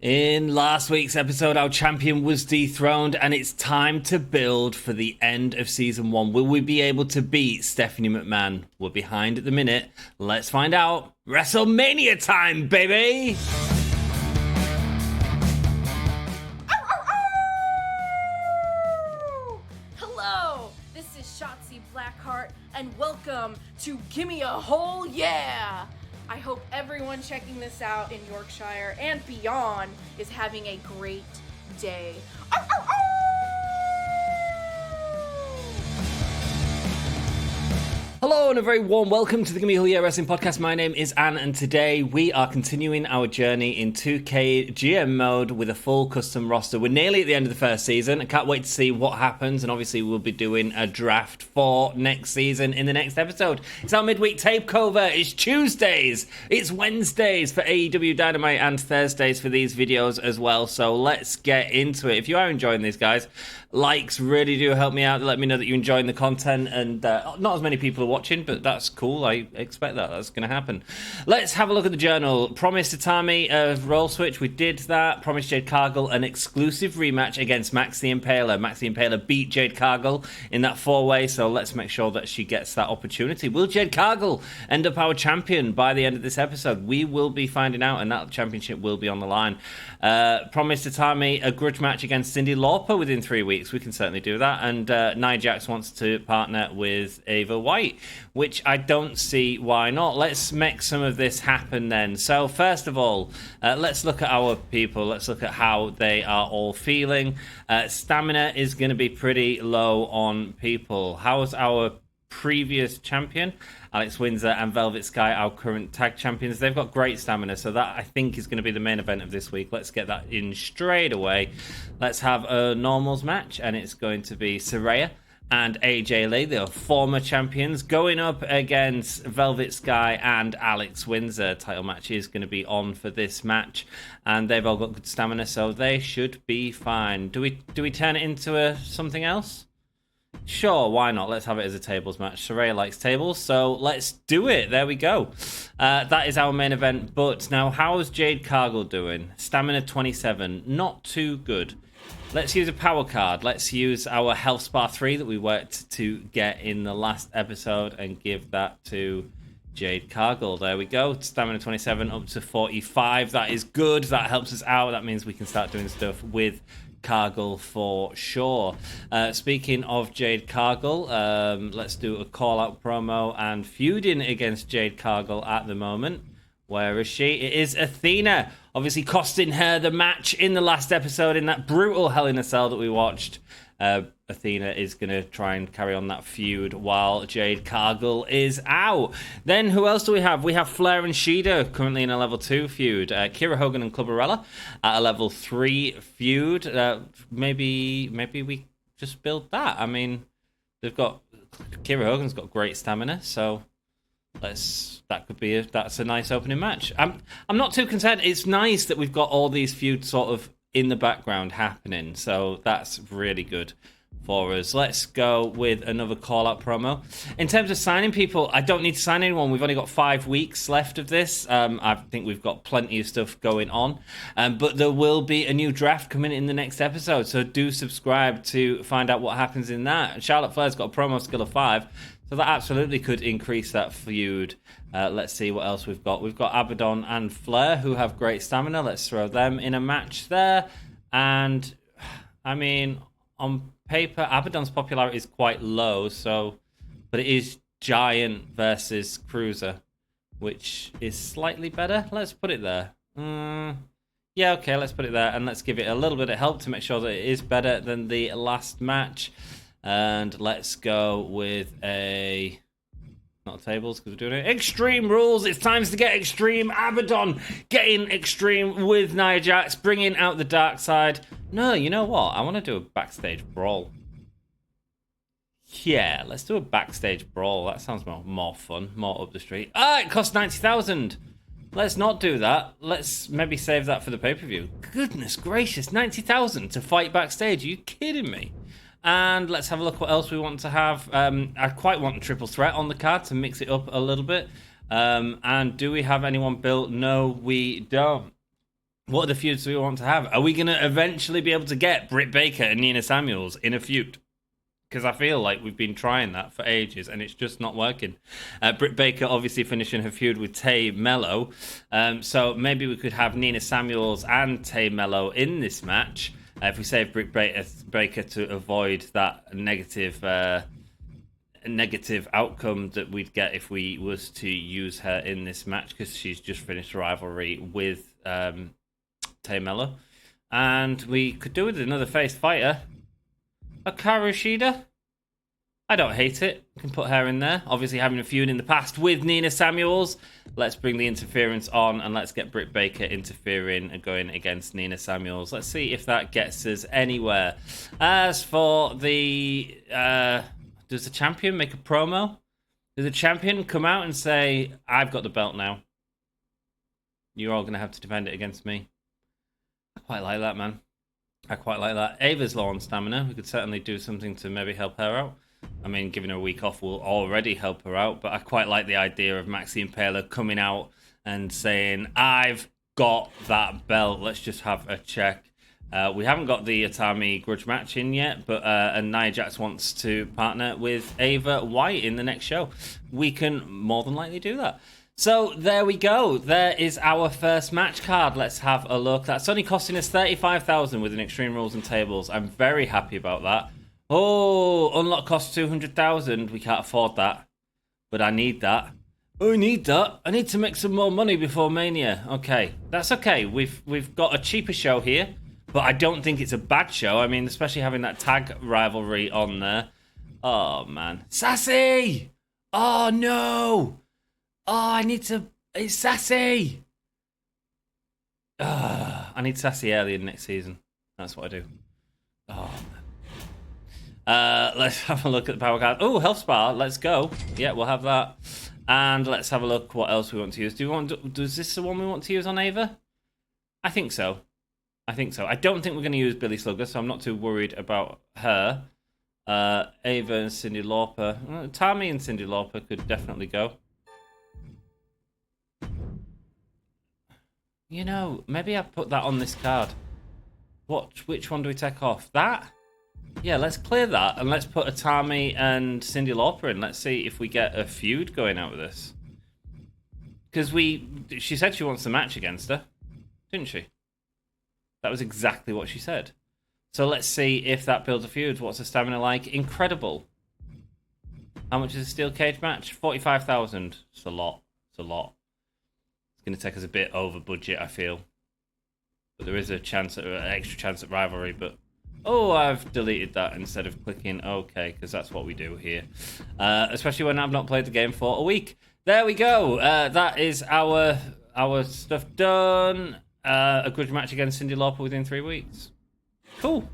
In last week's episode, our champion was dethroned, and it's time to build for the end of Season 1. Will we be able to beat Stephanie McMahon? We're behind at the minute. Let's find out. WrestleMania time, baby! Hello, this is Shotzi Blackheart, and welcome to Gimme a Whole Yeah! I hope everyone checking this out in Yorkshire and beyond is having a great day. Hello and a very warm welcome to the Gimme a Whole Yeah Wrestling Podcast. My name is Anne, and today we are continuing our journey in 2K GM mode with a full custom roster. We're nearly at the end of the first season. I can't wait to see what happens, and obviously we'll be doing a draft for next season in the next episode. It's our midweek takeover. It's Tuesdays. It's Wednesdays for AEW Dynamite and Thursdays for these videos as well. So let's get into it. If you are enjoying these, guys, likes really do help me out. Let me know that you're enjoying the content, and not as many people are watching, but that's cool. I expect that's going to happen. Let's have a look at the journal. Promised Tatami role switch. We did that. Promised Jade Cargill an exclusive rematch against Max the Impaler. Max the Impaler beat Jade Cargill in that four-way, so let's make sure that she gets that opportunity. Will Jade Cargill end up our champion by the end of this episode? We will be finding out, and that championship will be on the line. Promised Tatami a grudge match against Cyndi Lauper within 3 weeks. We can certainly do that. And Nia Jax wants to partner with Ava White, which I don't see why not. Let's make some of this happen then. So first of all, let's look at our people. Let's look at how they are all feeling. Stamina is going to be pretty low on people. How's our previous champion? Alex Windsor and Velvet Sky, our current tag champions. They've got great stamina, so that I think is going to be the main event of this week. Let's get that in straight away. Let's have a normals match, and it's going to be Saraya and AJ Lee, the former champions, going up against Velvet Sky and Alex Windsor. Title match is going to be on for this match, and they've all got good stamina, so they should be fine. Do we turn it into something else? Sure, why not? Let's have it as a tables match. Saraya likes tables, so let's do it. There we go. That is our main event. But now, how's Jade Cargill doing? Stamina 27. Not too good. Let's use a power card. Let's use our Health Spa 3 that we worked to get in the last episode and give that to Jade Cargill. There we go. Stamina 27 up to 45. That is good. That helps us out. That means we can start doing stuff with Cargill for sure. Speaking of Jade Cargill, let's do a call-out promo and feuding against Jade Cargill at the moment. Where is she? It is Athena, obviously costing her the match in the last episode in that brutal Hell in a Cell that we watched. Athena is going to try and carry on that feud while Jade Cargill is out. Then who else do we have? We have Flair and Shida currently in a level 2 feud. Kira Hogan and Clubberella at a level 3 feud. Maybe we just build that. I mean, Kira Hogan's got great stamina, so that's a nice opening match. I'm not too concerned. It's nice that we've got all these feuds sort of in the background happening, so that's really good for us. Let's go with another call-out promo. In terms of signing people, I don't need to sign anyone. We've only got 5 weeks left of this. I think we've got plenty of stuff going on, but there will be a new draft coming in the next episode, so do subscribe to find out what happens in that. Charlotte Flair's got a promo skill of 5, so that absolutely could increase that feud. Let's see what else we've got. We've got Abadon and Flair, who have great stamina. Let's throw them in a match there. And, I mean, on paper, Abadon's popularity is quite low, but it is Giant versus Cruiser, which is slightly better. Let's put it there. Yeah, okay, let's put it there. And let's give it a little bit of help to make sure that it is better than the last match. And let's go with not tables, because we're doing it. Extreme Rules. It's time to get extreme. Abadon getting extreme with Nia Jax, bringing out the dark side. No, you know what? I want to do a backstage brawl. Yeah, let's do a backstage brawl. That sounds more fun, more up the street. It costs 90,000. Let's not do that. Let's maybe save that for the pay-per-view. Goodness gracious, 90,000 to fight backstage. Are you kidding me? And let's have a look what else we want to have. I quite want a triple threat on the card to mix it up a little bit. And do we have anyone built? No, we don't. What are the feuds we want to have? Are we going to eventually be able to get Britt Baker and Nina Samuels in a feud? Because I feel like we've been trying that for ages and it's just not working. Britt Baker obviously finishing her feud with Tay Mello. So maybe we could have Nina Samuels and Tay Mello in this match. If we save Britt Baker to avoid that negative outcome that we'd get if we was to use her in this match, because she's just finished a rivalry with Tay Mello. And we could do with another face fighter. Hikaru Shida? I don't hate it. We can put her in there. Obviously having a feud in the past with Nina Samuels. Let's bring the interference on and let's get Britt Baker interfering and going against Nina Samuels. Let's see if that gets us anywhere. As for the... does the champion make a promo? Does the champion come out and say, I've got the belt now. You're all going to have to defend it against me. I quite like that, man. I quite like that. Ava's low on stamina. We could certainly do something to maybe help her out. I mean, giving her a week off will already help her out, but I quite like the idea of Maxine Paler coming out and saying, I've got that belt. Let's just have a check. We haven't got the Atami grudge match in yet, but and Nia Jax wants to partner with Ava White in the next show. We can more than likely do that. So there we go. There is our first match card. Let's have a look. That's only costing us $35,000 with an Extreme Rules and Tables. I'm very happy about that. Oh, unlock costs $200,000. We can't afford that, but I need that. Oh, I need that. I need to make some more money before Mania. Okay, that's okay. We've got a cheaper show here, but I don't think it's a bad show. I mean, especially having that tag rivalry on there. Oh man, Sassy! Oh no! Oh, I need to... It's Sassy! I need Sassy early in next season. That's what I do. Oh, man. Let's have a look at the power card. Oh, Health Spa. Let's go. Yeah, we'll have that. And let's have a look what else we want to use. Is this the one we want to use on Ava? I think so. I don't think we're going to use Billie Slugger, so I'm not too worried about her. Ava and Cyndi Lauper. Tommy and Cyndi Lauper could definitely go. You know, maybe I put that on this card. Which one do we take off? That? Yeah, let's clear that and let's put Atami and Cyndi Lauper in. Let's see if we get a feud going out with this. Because she said she wants to match against her, didn't she? That was exactly what she said. So let's see if that builds a feud. What's the stamina like? Incredible. How much is a steel cage match? 45,000. It's a lot. It's a lot. It's going to take us a bit over budget, I feel. But there is an extra chance at rivalry, but... Oh, I've deleted that instead of clicking OK, because that's what we do here. Especially when I've not played the game for a week. There we go. That is our stuff done. A grudge match against Cyndi Lauper within 3 weeks. Cool.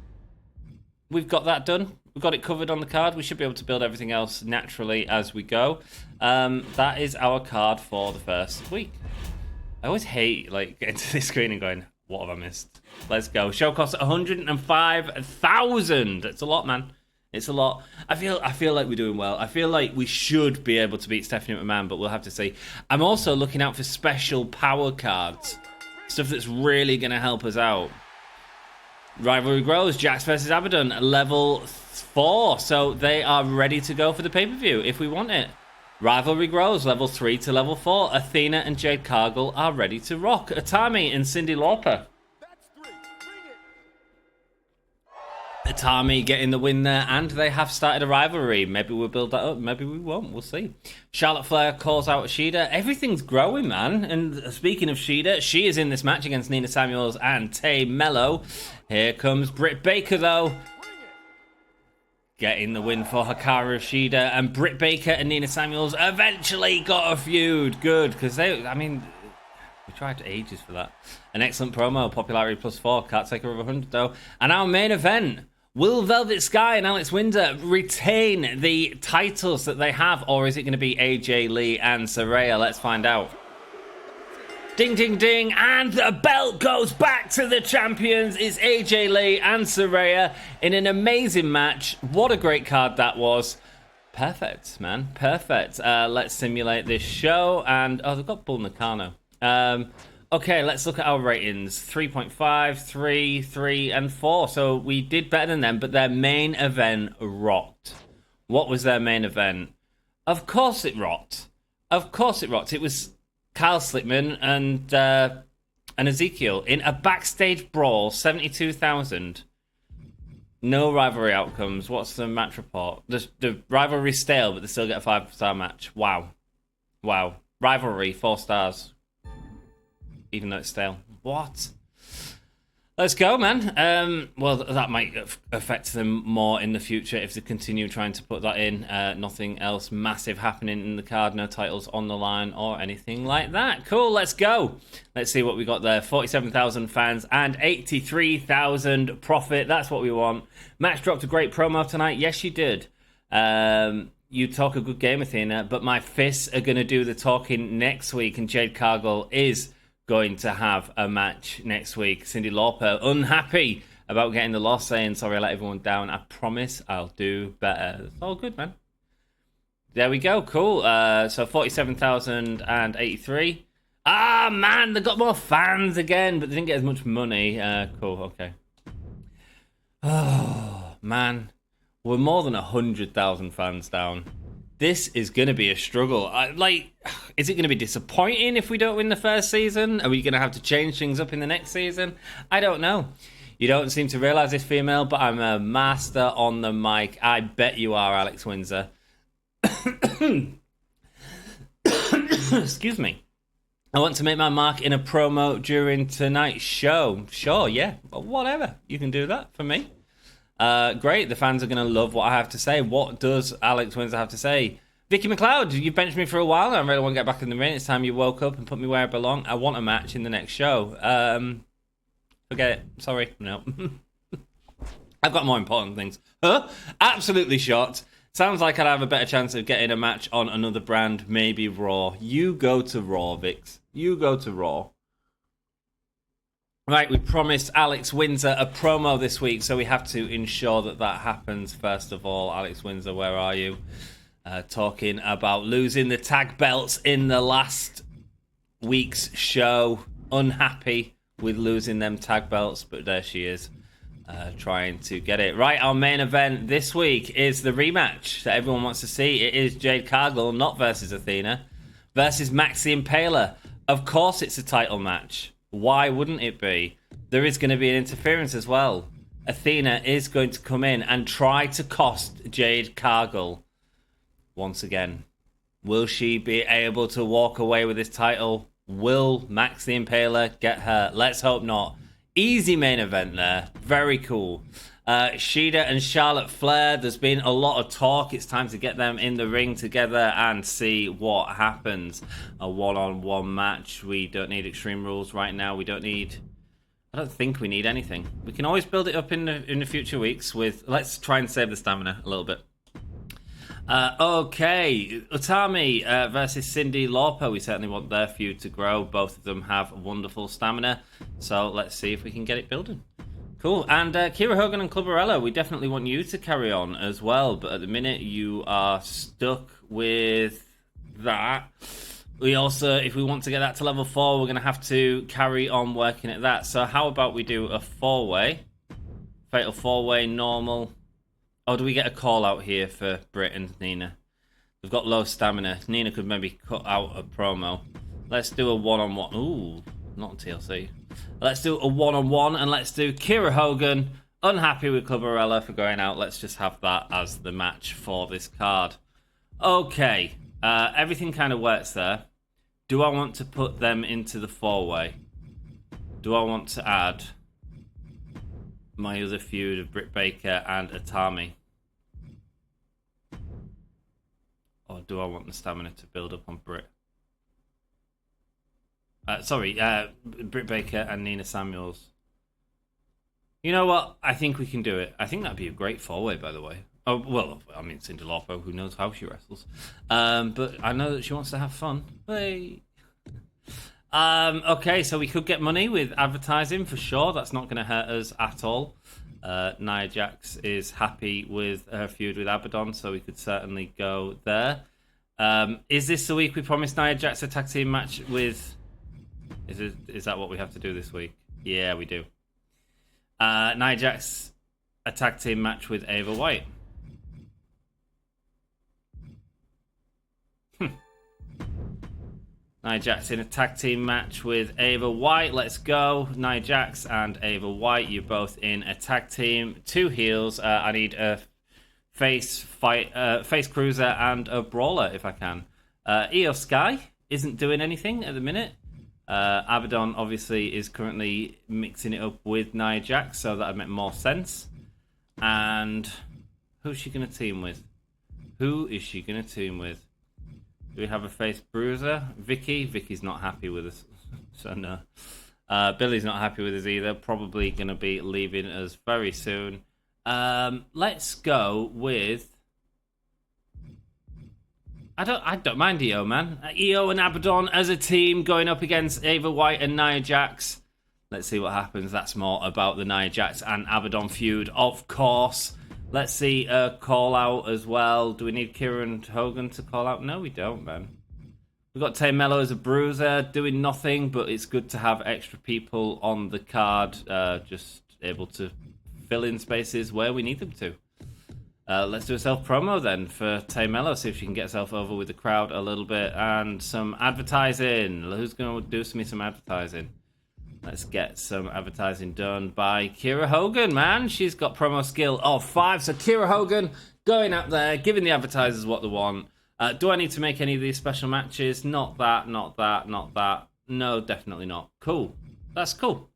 We've got that done. We've got it covered on the card. We should be able to build everything else naturally as we go. That is our card for the first week. I always hate getting to this screen and going, what have I missed? Let's go. Show costs 105,000. It's a lot, man. It's a lot. I feel like we're doing well. I feel like we should be able to beat Stephanie McMahon, but we'll have to see. I'm also looking out for special power cards. Stuff that's really going to help us out. Rivalry grows. Jax versus Abadon, level 4. So they are ready to go for the pay-per-view if we want it. Rivalry grows. Level 3 to level 4. Athena and Jade Cargill are ready to rock. Atami and Cyndi Lauper. Atami getting the win there, and they have started a rivalry. Maybe we'll build that up, maybe we won't, we'll see. Charlotte Flair calls out Shida. Everything's growing, man. And speaking of Shida, she is in this match against Nina Samuels and Tay Mello. Here comes Britt Baker, though. Getting the win for Hikaru Shida, and Britt Baker and Nina Samuels eventually got a feud. Good, because we tried ages for that. An excellent promo, popularity +4, can't take her over 100 though. And our main event, will Velvet Sky and Alex Windsor retain the titles that they have, or is it going to be AJ Lee and Saraya? Let's find out. Ding, ding, ding, and the belt goes back to the champions. It's AJ Lee and Saraya in an amazing match. What a great card that was. Perfect, man, perfect. Let's simulate this show, and they've got Bull Nakano. Okay, let's look at our ratings. 3.5, 3, 3, and 4. So we did better than them, but their main event rocked. What was their main event? Of course it rocked. Of course it rocked. It was Kyle Slickman and Ezekiel in a backstage brawl, 72,000. No rivalry outcomes. What's the match report? The rivalry's stale, but they still get a 5-star match. Wow. Rivalry, 4 stars. Even though it's stale. What? Let's go, man. Well, that might affect them more in the future if they continue trying to put that in. Nothing else massive happening in the card. No titles on the line or anything like that. Cool, let's go. Let's see what we got there. 47,000 fans and 83,000 profit. That's what we want. Match dropped a great promo tonight. Yes, you did. You talk a good game, Athena, but my fists are going to do the talking next week, and Jade Cargill is going to have a match next week. Cyndi Lauper unhappy about getting the loss, saying sorry I let everyone down. I promise I'll do better. It's all good, man. There we go. Cool. So 47,083. Ah, man, they got more fans again, but they didn't get as much money. Cool. Okay. Oh man, we're more than 100,000 fans down. This is going to be a struggle. Is it going to be disappointing if we don't win the first season? Are we going to have to change things up in the next season? I don't know. You don't seem to realise this, female, but I'm a master on the mic. I bet you are, Alex Windsor. Excuse me. I want to make my mark in a promo during tonight's show. Sure, yeah. Whatever. You can do that for me. Great, the fans are going to love what I have to say. What does Alex Windsor have to say? Vicky McLeod, you've benched me for a while. I really want to get back in the ring. It's time you woke up and put me where I belong. I want a match in the next show. Forget it. Sorry. No. I've got more important things. Huh? Absolutely shot. Sounds like I'd have a better chance of getting a match on another brand, maybe Raw. You go to Raw, Vix. You go to Raw. Right, we promised Alex Windsor a promo this week, so we have to ensure that that happens first of all. Alex Windsor, where are you? Talking about losing the tag belts in the last week's show. Unhappy with losing them tag belts, but there she is, trying to get it. Right, our main event this week is the rematch that everyone wants to see. It is Jade Cargill, not versus Athena, versus Maxi Impaler. Of course it's a title match. Why wouldn't it be? There is going to be an interference as well. Athena is going to come in and try to cost Jade Cargill once again. Will she be able to walk away with this title? Will Max the Impaler get her? Let's hope not. Easy main event there. Very cool. Shida and Charlotte Flair, there's been a lot of talk. It's time to get them in the ring together and see what happens. A one-on-one match. We don't need Extreme Rules right now. I don't think we need anything. We can always build it up in the future weeks with... Let's try and save the stamina a little bit. Okay, Utami versus Cyndi Lauper. We certainly want their feud to grow. Both of them have wonderful stamina. So let's see if we can get it building. Cool. And Kira Hogan and Clubberella, we definitely want you to carry on as well. But at the minute, you are stuck with that. We also, if we want to get that to level 4, we're going to have to carry on working at that. So how about we do a 4-way? Fatal 4-way, normal. Oh, do we get a call out here for Britt and Nina? We've got low stamina. Nina could maybe cut out a promo. Let's do a one-on-one. Ooh, not on TLC. Let's do a one-on-one, and let's do Kira Hogan, unhappy with Clubberella for going out. Let's just have that as the match for this card. Okay, everything kind of works there. Do I want to put them into the 4-way? Do I want to add my other feud of Britt Baker and Utami? Or do I want the stamina to build up on Britt? Britt Baker and Nina Samuels. You know what? I think we can do it. I think that'd be a great 4-way, by the way. Oh, well, I mean, Cyndi Lauper, who knows how she wrestles. But I know that she wants to have fun. Hey. Okay, so we could get money with advertising for sure. That's not going to hurt us at all. Nia Jax is happy with her feud with Abadon, so we could certainly go there. Is this the week we promised Nia Jax a tag team match with Is that what we have to do this week? Yeah, we do. Nia Jax, a tag team match with Ava White. Nia Jax in a tag team match with Ava White. Let's go. Nia Jax and Ava White, you're both in a tag team. 2 heels. I need a face cruiser and a brawler if I can. Io Sky isn't doing anything at the minute. Abadon obviously is currently mixing it up with Nia Jax, so that would make more sense. And who's she going to team with? Who is she going to team with? Do we have a face bruiser? Vicky? Vicky's not happy with us, so no. Billy's not happy with us either. Probably going to be leaving us very soon. Let's go with... I don't mind Io, man. Io and Abadon as a team going up against Ava White and Nia Jax. Let's see what happens. That's more about the Nia Jax and Abadon feud, of course. Let's see a call out as well. Do we need Kieran Hogan to call out? No, we don't, man. We've got Tay Mello as a bruiser, doing nothing, but it's good to have extra people on the card, just able to fill in spaces where we need them to. Let's do a self-promo then for Tay Mello, see if she can get herself over with the crowd a little bit. And some advertising. Who's going to do some advertising? Let's get some advertising done by Kira Hogan, man. She's got promo skill of 5. So Kira Hogan going up there, giving the advertisers what they want. Do I need to make any of these special matches? Not that, not that, not that. No, definitely not. Cool. That's cool.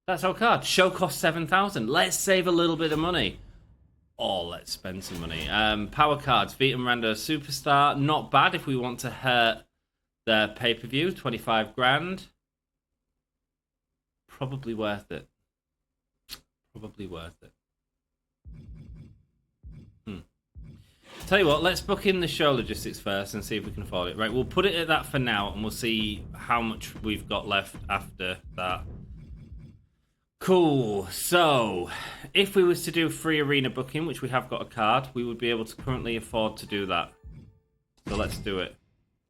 That's our card. Show cost 7,000. Let's save a little bit of money. Or let's spend some money. Power cards. Vita Miranda Superstar. Not bad if we want to hurt their pay-per-view. 25 grand. Probably worth it. Probably worth it. Tell you what, let's book in the show logistics first and see if we can afford it. Right, we'll put it at that for now, and we'll see how much we've got left after that. Cool. So, if we was to do free arena booking, which we have got a card, we would be able to currently afford to do that. So let's do it.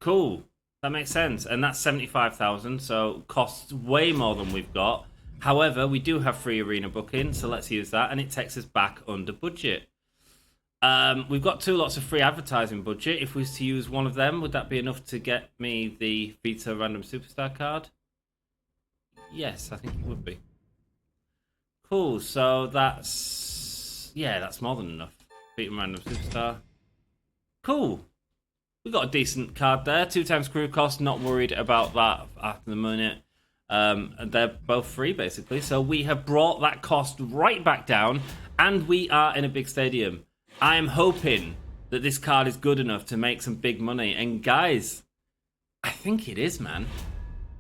Cool. That makes sense. And that's 75,000, so costs way more than we've got. However, we do have free arena booking, so let's use that, and it takes us back under budget. We've got 2 lots of free advertising budget. If we was to use one of them, would that be enough to get me the Vita Random Superstar card? Yes, I think it would be. Cool, so that's more than enough. Vita Random Superstar. Cool. We got a decent card there. 2 times crew cost. Not worried about that after the minute. They're both free, basically. So we have brought that cost right back down, and we are in a big stadium. I am hoping that this card is good enough to make some big money. And guys, I think it is, man.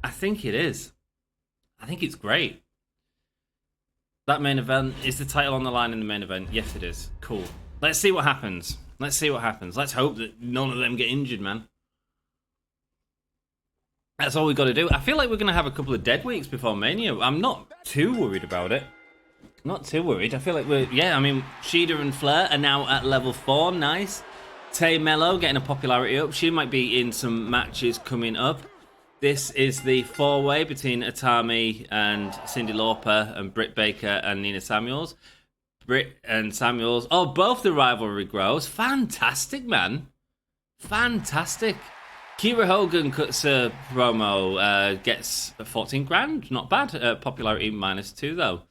I think it is. I think it's great. That main event, is the title on the line in the main event? Yes, it is. Cool. Let's see what happens. Let's see what happens. Let's hope that none of them get injured, man. That's all we've got to do. I feel like we're going to have a couple of dead weeks before Mania. I'm not too worried about it. Not too worried. I feel like Shida and Flair are now at level 4. Nice. Tay Mello getting a popularity up. She might be in some matches coming up. This is the 4-way between Atami and Cyndi Lauper and Britt Baker and Nina Samuels. Britt and Samuels. Oh, both the rivalry grows. Fantastic, man. Fantastic. Kira Hogan cuts a promo, gets 14 grand. Not bad. Popularity -2, though.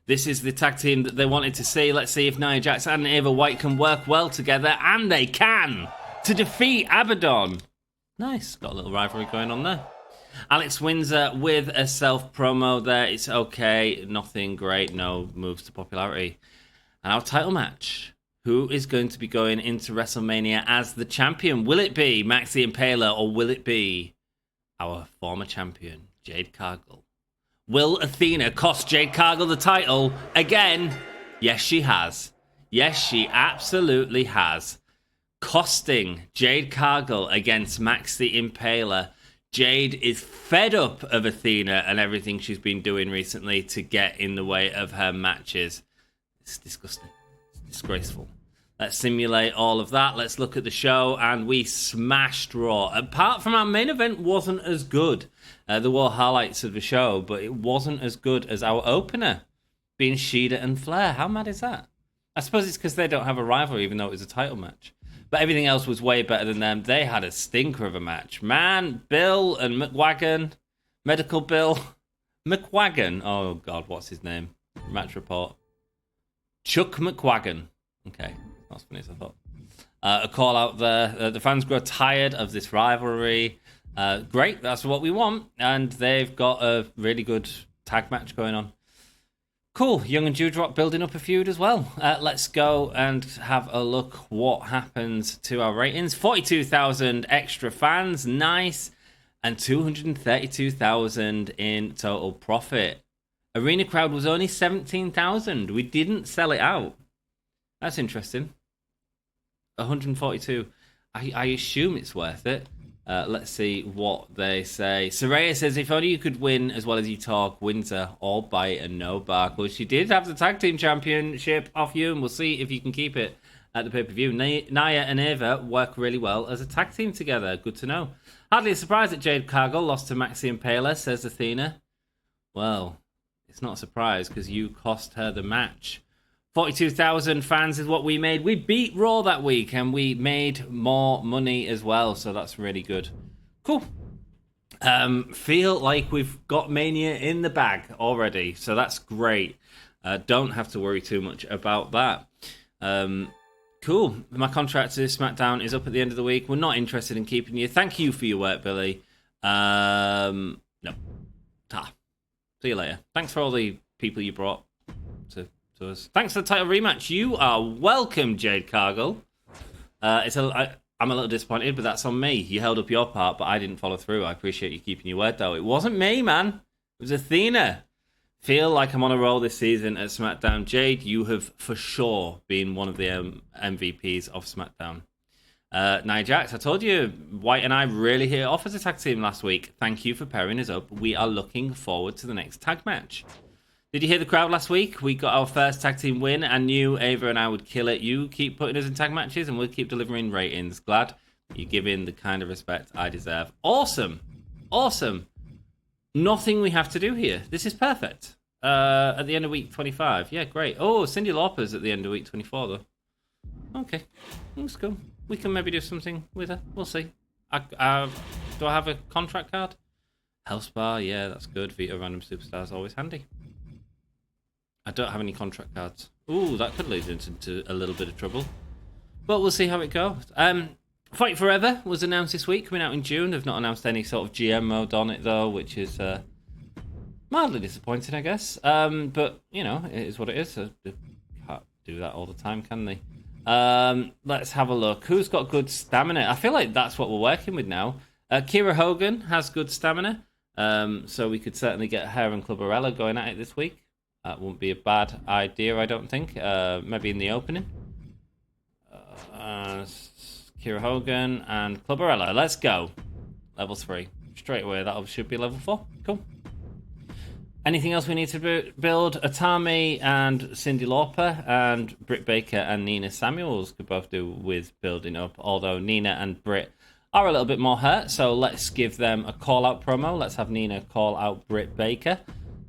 This is the tag team that they wanted to see. Let's see if Nia Jax and Ava White can work well together. And they can! To defeat Abadon. Nice. Got a little rivalry going on there. Alex Windsor with a self-promo there. It's okay. Nothing great. No moves to popularity. And our title match. Who is going to be going into WrestleMania as the champion? Will it be Max the Impaler, or will it be our former champion, Jade Cargill? Will Athena cost Jade Cargill the title again? Yes, she has. Yes, she absolutely has. Costing Jade Cargill against Max the Impaler. Jade is fed up of Athena and everything she's been doing recently to get in the way of her matches. It's disgusting. It's disgraceful. Let's simulate all of that. Let's look at the show, and we smashed Raw. Apart from our main event wasn't as good. There were highlights of the show, but it wasn't as good as our opener, being Shida and Flair. How mad is that? I suppose it's because they don't have a rivalry, even though it was a title match. But everything else was way better than them. They had a stinker of a match. Man, Bill and McWagon, Medical Bill, McWagon. Oh, God, what's his name? Match report. Chuck McWagon. Okay, that's funny as I thought. A call out there. The fans grow tired of this rivalry. Great, that's what we want. And they've got a really good tag match going on. Cool, Young and Dewdrop building up a feud as well. Let's go and have a look what happens to our ratings. 42,000 extra fans, nice. And 232,000 in total profit. Arena crowd was only 17,000. We didn't sell it out. That's interesting. 142. I assume it's worth it. Let's see what they say. Saraya says, if only you could win as well as you talk, Windsor, all bite and no bark. Well, she did have the tag team championship off you, and we'll see if you can keep it at the pay-per-view. Naya and Ava work really well as a tag team together. Good to know. Hardly a surprise that Jade Cargill lost to Maxi and Paler, says Athena. Well, it's not a surprise because you cost her the match. 42,000 fans is what we made. We beat Raw that week and we made more money as well, so that's really good. Cool. Feel like we've got Mania in the bag already, so that's great. Don't have to worry too much about that. Cool. My contract to SmackDown is up at the end of the week. We're not interested in keeping you. Thank you for your work, Billy. No. Ta. See you later. Thanks for all the people you brought to us. Thanks for the title rematch. You are welcome, Jade Cargill. I'm a little disappointed, but that's on me. You held up your part, but I didn't follow through. I appreciate you keeping your word, though. It wasn't me, man. It was Athena. Feel like I'm on a roll this season at SmackDown. Jade, you have for sure been one of the MVPs of SmackDown. Nia Jax, I told you, White and I really hit it off as a tag team last week. Thank you for pairing us up. We are looking forward to the next tag match. Did you hear the crowd last week? We got our first tag team win and knew Ava and I would kill it. You keep putting us in tag matches and we'll keep delivering ratings. Glad you give in the kind of respect I deserve. Awesome. Awesome. Nothing we have to do here. This is perfect. At the end of week 25. Yeah, great. Oh, Cyndi Lauper's at the end of week 24, though. Okay. That's cool. We can maybe do something with her. We'll see. Do I have a contract card? Hellspa, yeah, that's good. Vita Random Superstars, always handy. I don't have any contract cards. Ooh, that could lead into a little bit of trouble. But we'll see how it goes. Fight Forever was announced this week, coming out in June. They've not announced any sort of GM mode on it, though, which is mildly disappointing, I guess. But, you know, it is what it is. So they can't do that all the time, can they? Let's have a look. Who's got good stamina? I feel like that's what we're working with now. Kira Hogan has good stamina. So we could certainly get her and Clubberella going at it this week. That wouldn't be a bad idea, I don't think. Maybe in the opening. Kira Hogan and Clubberella. Let's go. Level 3. Straight away, that should be level 4. Cool. Anything else we need to build? Atami and Cyndi Lauper and Britt Baker and Nina Samuels could both do with building up. Although Nina and Britt are a little bit more hurt, so let's give them a call-out promo. Let's have Nina call out Britt Baker.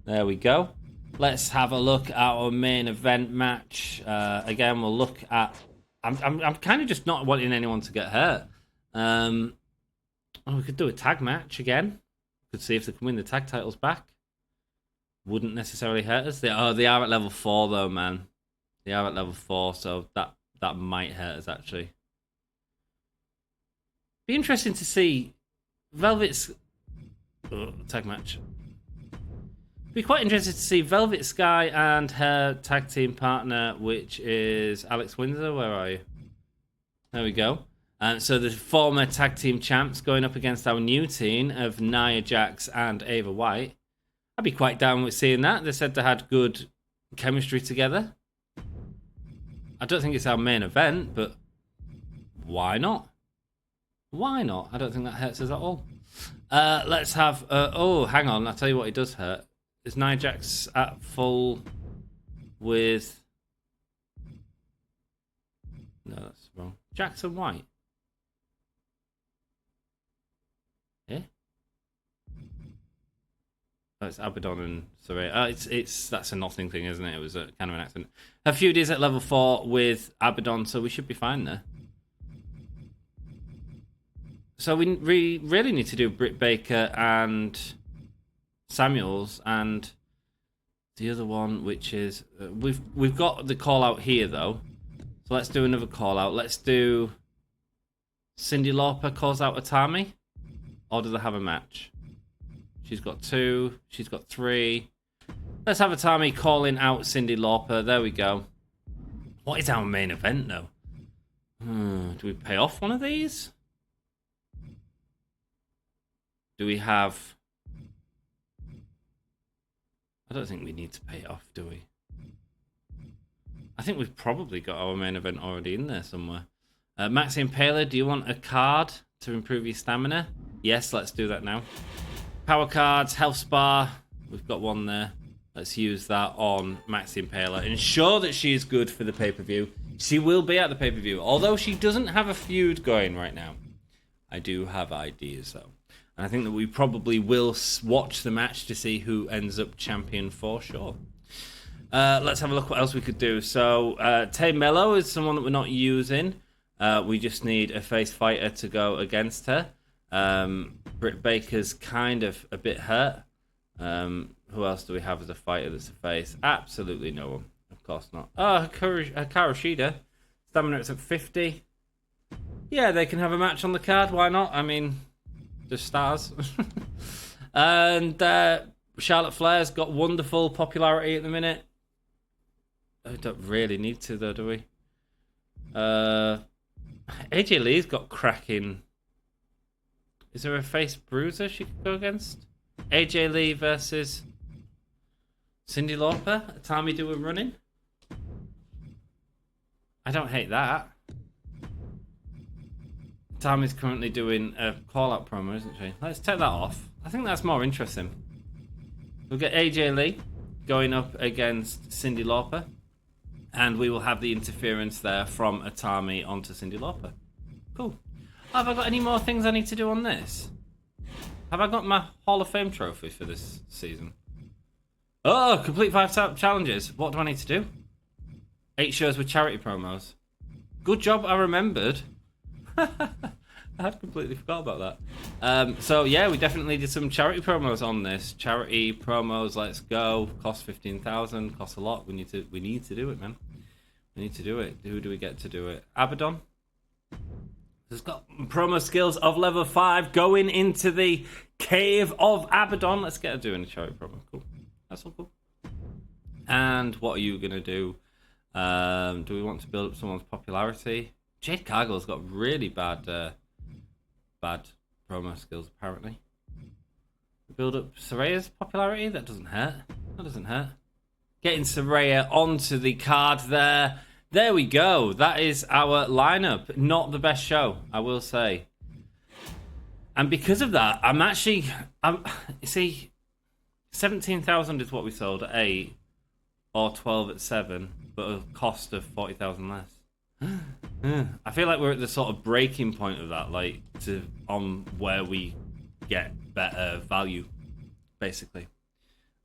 There we go. Let's have a look at our main event match. Again, we'll look at... I'm kind of just not wanting anyone to get hurt. We could do a tag match again. Could see if they can win the tag titles back. Wouldn't necessarily hurt us. They are at level 4, though, man. They are at level 4, so that might hurt us, actually. Be interesting to see Velvet's... tag match. Be quite interested to see Velvet Sky and her tag team partner, which is Alex Windsor. Where are you? There we go. And so the former tag team champs going up against our new team of Nia Jax and Ava White. I'd be quite down with seeing that. They said they had good chemistry together. I don't think it's our main event, but why not? Why not? I don't think that hurts us at all. Let's have... oh, hang on. I'll tell you what it does hurt. Is Nia Jax at full with... No, that's wrong. Jackson White. Yeah? Oh, it's Abadon and Saraya. That's a nothing thing, isn't it? It was kind of an accident. Her feud is at level 4 with Abadon, so we should be fine there. So we really need to do Britt Baker and Samuels and the other one, which is we've got the call out here though. So let's do another call out. Let's do Cyndi Lauper calls out Atami, or do they have a match? She's got 2. She's got 3. Let's have Atami calling out Cyndi Lauper. There we go. What is our main event though? Do we pay off one of these? Do we have... I don't think we need to pay it off, do we? I think we've probably got our main event already in there somewhere. Maxi Impaler, do you want a card to improve your stamina? Yes, let's do that now. Power cards, health spa. We've got one there. Let's use that on Maxi Impaler. Ensure that she is good for the pay-per-view. She will be at the pay-per-view. Although she doesn't have a feud going right now. I do have ideas, though. And I think that we probably will watch the match to see who ends up champion for sure. Let's have a look what else we could do. So, Tay Mello is someone that we're not using. We just need a face fighter to go against her. Britt Baker's kind of a bit hurt. Who else do we have as a fighter that's a face? Absolutely no one. Of course not. Oh, Hikaru Shida. Stamina is at 50. Yeah, they can have a match on the card. Why not? I mean... the stars. And Charlotte Flair's got wonderful popularity at the minute. I don't really need to though, do we? AJ Lee's got cracking. Is there a face bruiser she could go against? AJ Lee versus Cyndi Lauper. Tommy do a running. I don't hate that. Tammy's currently doing a call-out promo, isn't she? Let's take that off. I think that's more interesting. We'll get AJ Lee going up against Cyndi Lauper. And we will have the interference there from Atami onto Cyndi Lauper. Cool. Have I got any more things I need to do on this? Have I got my Hall of Fame trophy for this season? Oh, complete 5 challenges. What do I need to do? 8 shows with charity promos. Good job I remembered. I had completely forgot about that. So yeah, we definitely did some charity promos on this. Charity promos, let's go. Cost 15,000. Costs a lot. We need to do it, man. We need to do it. Who do we get to do it? Abadon. Has got promo skills of level 5 going into the cave of Abadon. Let's get her doing a charity promo. Cool. That's all cool. And what are you gonna do? Do we want to build up someone's popularity? Jade Cargill's got really bad promo skills, apparently. Build up Saraya's popularity? That doesn't hurt. That doesn't hurt. Getting Saraya onto the card there. There we go. That is our lineup. Not the best show, I will say. And because of that, you see, 17,000 is what we sold at 8, or 12 at 7, but a cost of 40,000 less. I feel like we're at the sort of breaking point of that, like on where we get better value, basically.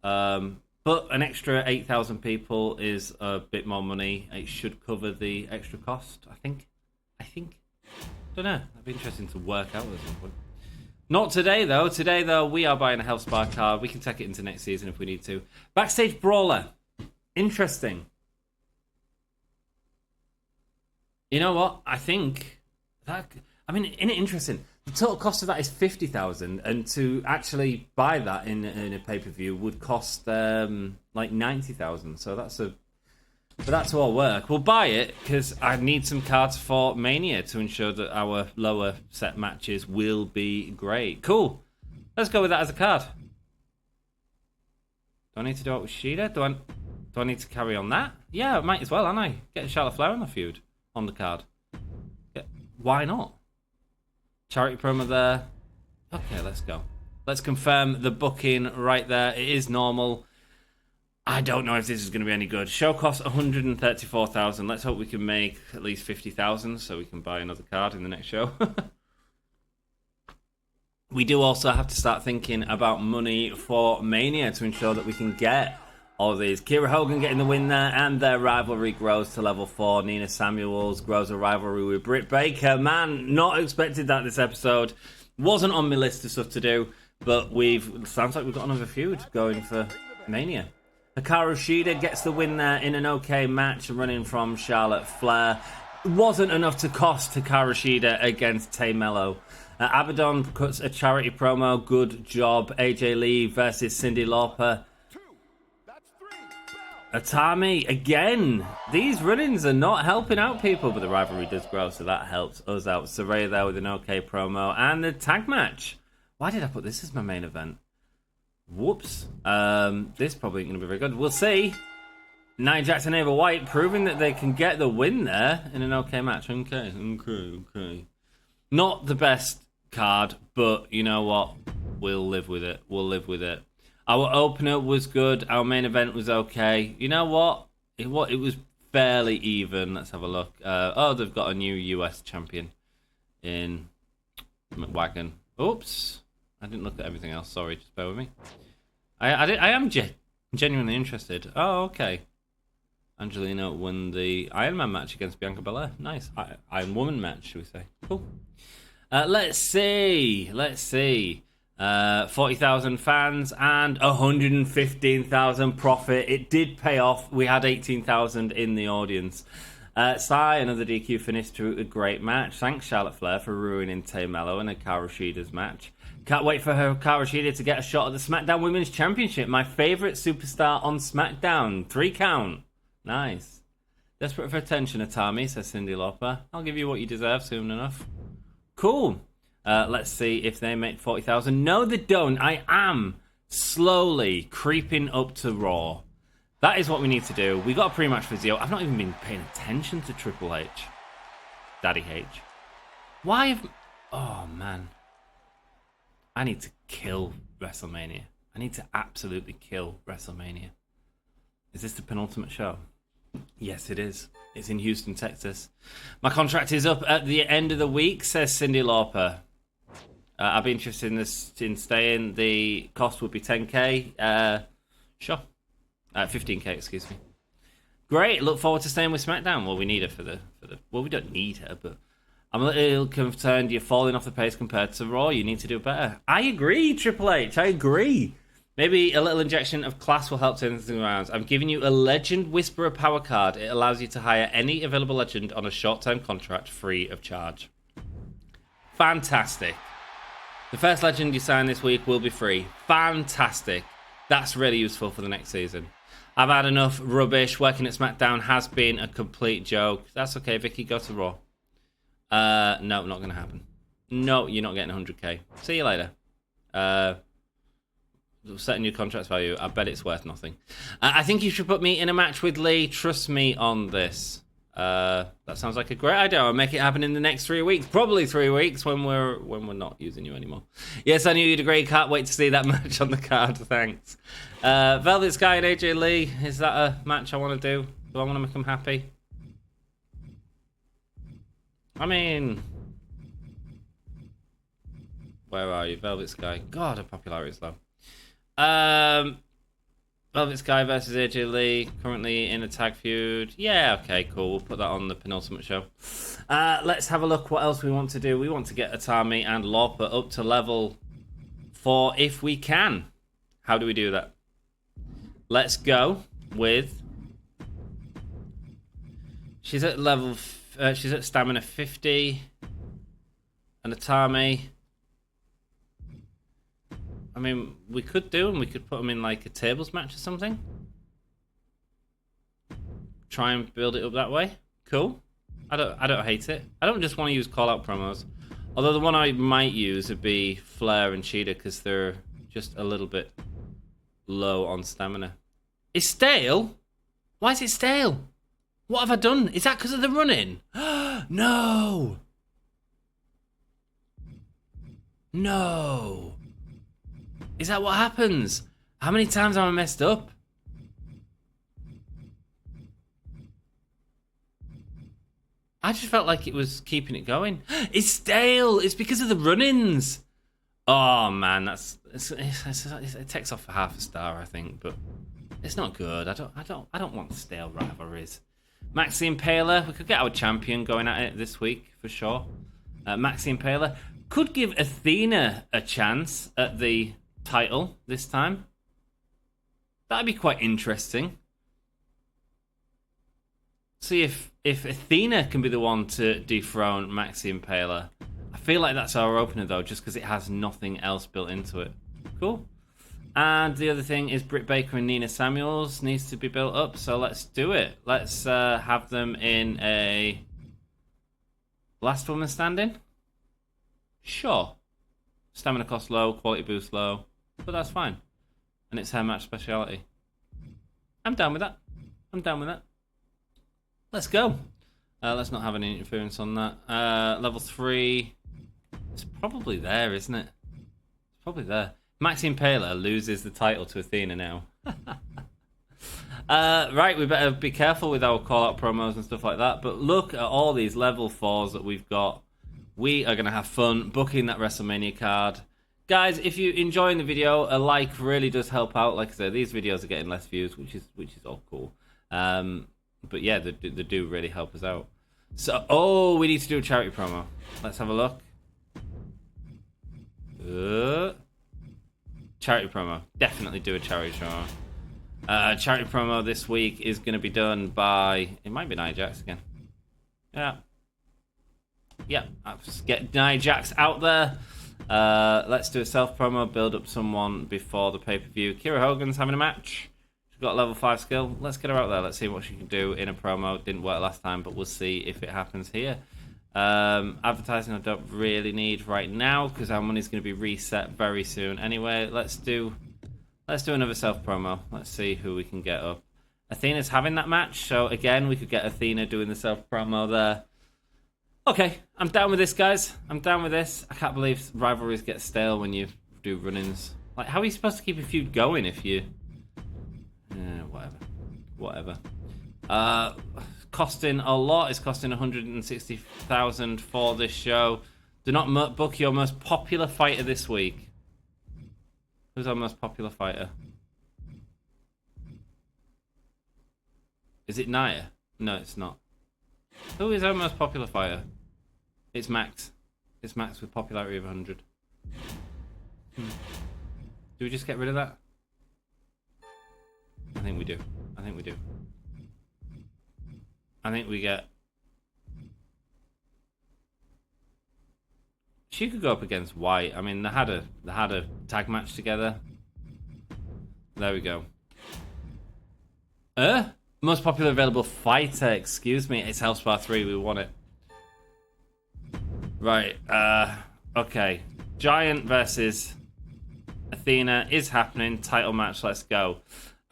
But an extra 8,000 people is a bit more money. It should cover the extra cost, I think. Don't know. That'd be interesting to work out at some point. Not today, though. Today, though, we are buying a Health Spa card. We can take it into next season if we need to. Backstage Brawler. Interesting. You know what? I think that... I mean, isn't it interesting? The total cost of that is 50,000, and to actually buy that in a pay-per-view would cost like 90,000. So that's for that to all work. We'll buy it because I need some cards for Mania to ensure that our lower set matches will be great. Cool. Let's go with that as a card. Do I need to do it with Shida? Do I need to carry on that? Yeah, I might as well, aren't I? Get Charlotte Flair on the feud on the card. Why not? Charity promo there. Okay, let's go. Let's confirm the booking right there. It is normal. I don't know if this is going to be any good. Show costs 134,000. Let's hope we can make at least 50,000 so we can buy another card in the next show. we do also have to start thinking about money for Mania to ensure that we can get all of these. Kiera Hogan getting the win there, and their rivalry grows to level 4. Nina Samuels grows a rivalry with Britt Baker. Man, not expected that this episode. Wasn't on my list of stuff to do, but sounds like we've got another feud going for Mania. Hikaru Shida gets the win there in an okay match, running from Charlotte Flair. Wasn't enough to cost Hikaru Shida against Tay Mello. Abadon cuts a charity promo. Good job. AJ Lee versus Cyndi Lauper. Atami, again, these run-ins are not helping out people, but the rivalry does grow, so that helps us out. Saraya there with an okay promo, and the tag match. Why did I put this as my main event? Whoops. This probably ain't going to be very good. We'll see. Nia Jax and Ava White proving that they can get the win there in an okay match. Okay. Not the best card, but you know what? We'll live with it. Our opener was good. Our main event was okay. You know what? It was fairly even. Let's have a look. They've got a new US champion in McWagon. Oops. I didn't look at everything else. Sorry, just bear with me. I am genuinely interested. Oh, okay. Angelina won the Iron Man match against Bianca Belair. Nice. Iron Woman match, should we say. Cool. Let's see. 40,000 fans and 115,000 profit. It did pay off. We had 18,000 in the audience. Sai, another DQ finish to a great match. Thanks, Charlotte Flair, for ruining Tay Mello and Hikaru Shida's match. Can't wait for Hikaru Shida to get a shot at the SmackDown Women's Championship. My favourite superstar on SmackDown. 3 count. Nice. Desperate for attention, Atami, says Cyndi Lauper. I'll give you what you deserve soon enough. Cool. Let's see if they make 40,000. No, they don't. I am slowly creeping up to Raw. That is what we need to do. We got a pre-match physio. I've not even been paying attention to Triple H. Daddy H. Why have... Oh, man. I need to kill WrestleMania. I need to absolutely kill WrestleMania. Is this the penultimate show? Yes, it is. It's in Houston, Texas. My contract is up at the end of the week, says Cyndi Lauper. I'd be interested in staying. The cost would be 10k. Sure. 15k, excuse me. Great. Look forward to staying with SmackDown. Well, we need her for the. Well, we don't need her, but I'm a little concerned you're falling off the pace compared to Raw. You need to do better. I agree, Triple H. I agree. Maybe a little injection of class will help turn things around. I'm giving you a Legend Whisperer power card. It allows you to hire any available legend on a short-term contract free of charge. Fantastic. The first legend you sign this week will be free. Fantastic. That's really useful for the next season. I've had enough rubbish. Working at SmackDown has been a complete joke. That's okay, Vicky. Go to Raw. No, not going to happen. No, you're not getting 100k. See you later. Setting your contract's value. I bet it's worth nothing. I think you should put me in a match with Lee. Trust me on this. That sounds like a great idea. I'll make it happen in the next 3 weeks. Probably 3 weeks when we're not using you anymore. Yes, I knew you'd agree. Can't wait to see that match on the card. Thanks. Velvet Sky and AJ Lee. Is that a match I want to do? Do I want to make them happy? I mean, where are you, Velvet Sky? God, her popularity is low. Velvet Sky versus AJ Lee, currently in a tag feud. Yeah, okay, cool. We'll put that on the penultimate show. Let's have a look what else we want to do. We want to get Atami and Lauper up to level 4 if we can. How do we do that? Let's go with... She's at level... she's at stamina 50. And Atami... I mean, we could do them. We could put them in like a tables match or something. Try and build it up that way. Cool. I don't hate it. I don't just want to use call-out promos. Although the one I might use would be Flair and Cheetah because they're just a little bit low on stamina. It's stale? Why is it stale? What have I done? Is that because of the running? No! No! Is that what happens? How many times have I messed up? I just felt like it was keeping it going. It's stale. It's because of the run-ins. Oh man, it takes off for half a star, I think, but it's not good. I don't want stale rivalries. Maxi Impaler, we could get our champion going at it this week for sure. Maxi Impaler could give Athena a chance at the title this time. That'd be quite interesting. See if Athena can be the one to dethrone Maxi Impaler. I feel like that's our opener though, just because it has nothing else built into it. Cool. And the other thing is Britt Baker and Nina Samuels needs to be built up, so let's do it. Let's have them in a last woman standing. Sure. Stamina cost low, quality boost low, but that's fine. And it's her match speciality. I'm down with that. I'm down with that. Let's go. Let's not have any interference on that. Level 3. It's probably there, isn't it? It's probably there. Maxi Impaler loses the title to Athena now. Right, we better be careful with our call-out promos and stuff like that. But look at all these level 4s that we've got. We are going to have fun booking that WrestleMania card. Guys, if you're enjoying the video, a like really does help out. Like I said, these videos are getting less views, which is all cool. But yeah, they do really help us out. So, we need to do a charity promo. Let's have a look. Charity promo. Definitely do a charity promo. Charity promo this week is going to be done by... It might be Nia Jax again. Yeah. Yeah, I'll just get Nia Jax out there. Let's do a self-promo, build up someone before the pay-per-view. Kira Hogan's having a match. She's got a level 5 skill. Let's get her out there. Let's see what she can do in a promo. Didn't work last time, but we'll see if it happens here. Advertising I don't really need right now because our money's going to be reset very soon. Anyway, let's do another self-promo. Let's see who we can get up. Athena's having that match, so again, we could get Athena doing the self-promo there. Okay, I'm down with this, guys. I'm down with this. I can't believe rivalries get stale when you do run-ins. Like, how are you supposed to keep a feud going if you... Whatever. Costing a lot. It's costing 160,000 for this show. Do not book your most popular fighter this week. Who's our most popular fighter? Is it Nia? No, it's not. Who is our most popular fighter? It's Max. It's Max with popularity of 100. Do we just get rid of that? I think we do. I think we get... She could go up against White. I mean, they had a tag match together. There we go. Most popular available fighter. Excuse me. It's Hellspar 3. We want it. Right. Okay. Giant versus Athena is happening. Title match. Let's go.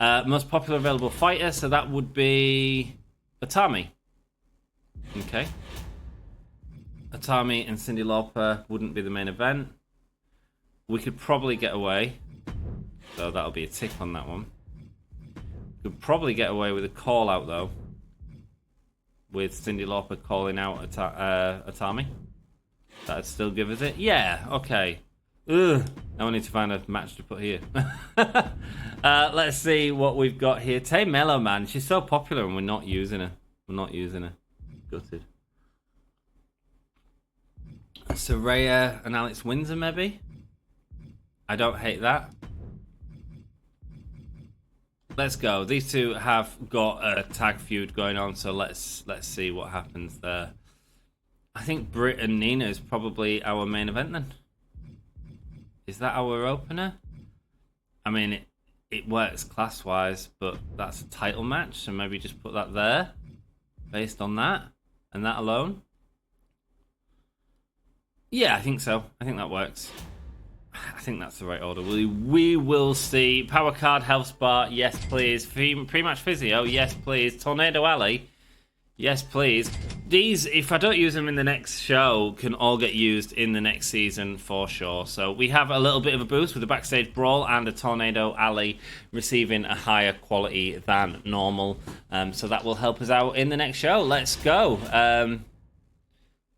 Most popular available fighter. So that would be Atami. Okay. Atami and Cyndi Lauper wouldn't be the main event. We could probably get away. So that'll be a tick on that one. Could probably get away with a call out though. With Cyndi Lauper calling out Atami. That'd still give us it. Yeah, okay. Ugh. Now we need to find a match to put here. Let's see what we've got here. Tay Mello, man. She's so popular and we're not using her. Gutted. Saraya and Alex Windsor, maybe? I don't hate that. Let's go. These two have got a tag feud going on, so let's see what happens there. I think Britt and Nina is probably our main event then. Is that our opener? I mean, it works class-wise, but that's a title match, so maybe just put that there based on that and that alone. Yeah, I think so. I think that works. I think that's the right order. We will see. Power card, health spot, yes please. Pre-match physio, yes please. Tornado Alley, yes please. These, if I don't use them in the next show, can all get used in the next season for sure. So we have a little bit of a boost with a backstage brawl and a Tornado Alley receiving a higher quality than normal. So that will help us out in the next show. Let's go.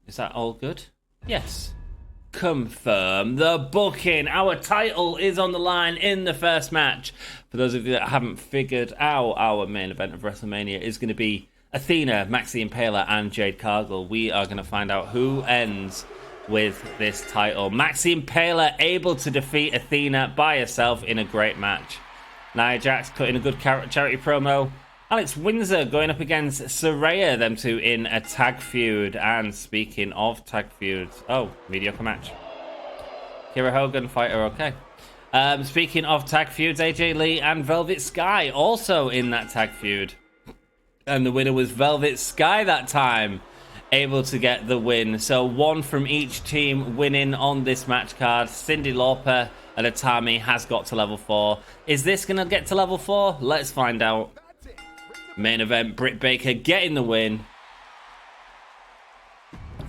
Is that all good? Yes. confirm the booking. Our title is on the line in the first match. For those of you that haven't figured out, our main event of WrestleMania is going to be Athena, Maxi Impaler, and Jade Cargill. We are going to find out who ends with this title. Maxi Impaler able to defeat Athena by herself in a great match. Nia Jax cutting a good charity promo. Alex Windsor going up against Saraya, them two in a tag feud. And speaking of tag feuds, mediocre match. Kira Hogan, fighter, okay. Speaking of tag feuds, AJ Lee and Velvet Sky also in that tag feud. And the winner was Velvet Sky that time, able to get the win. So one from each team winning on this match card. Cyndi Lauper and Atami has got to level 4. Is this going to get to level 4? Let's find out. Main event, Britt Baker getting the win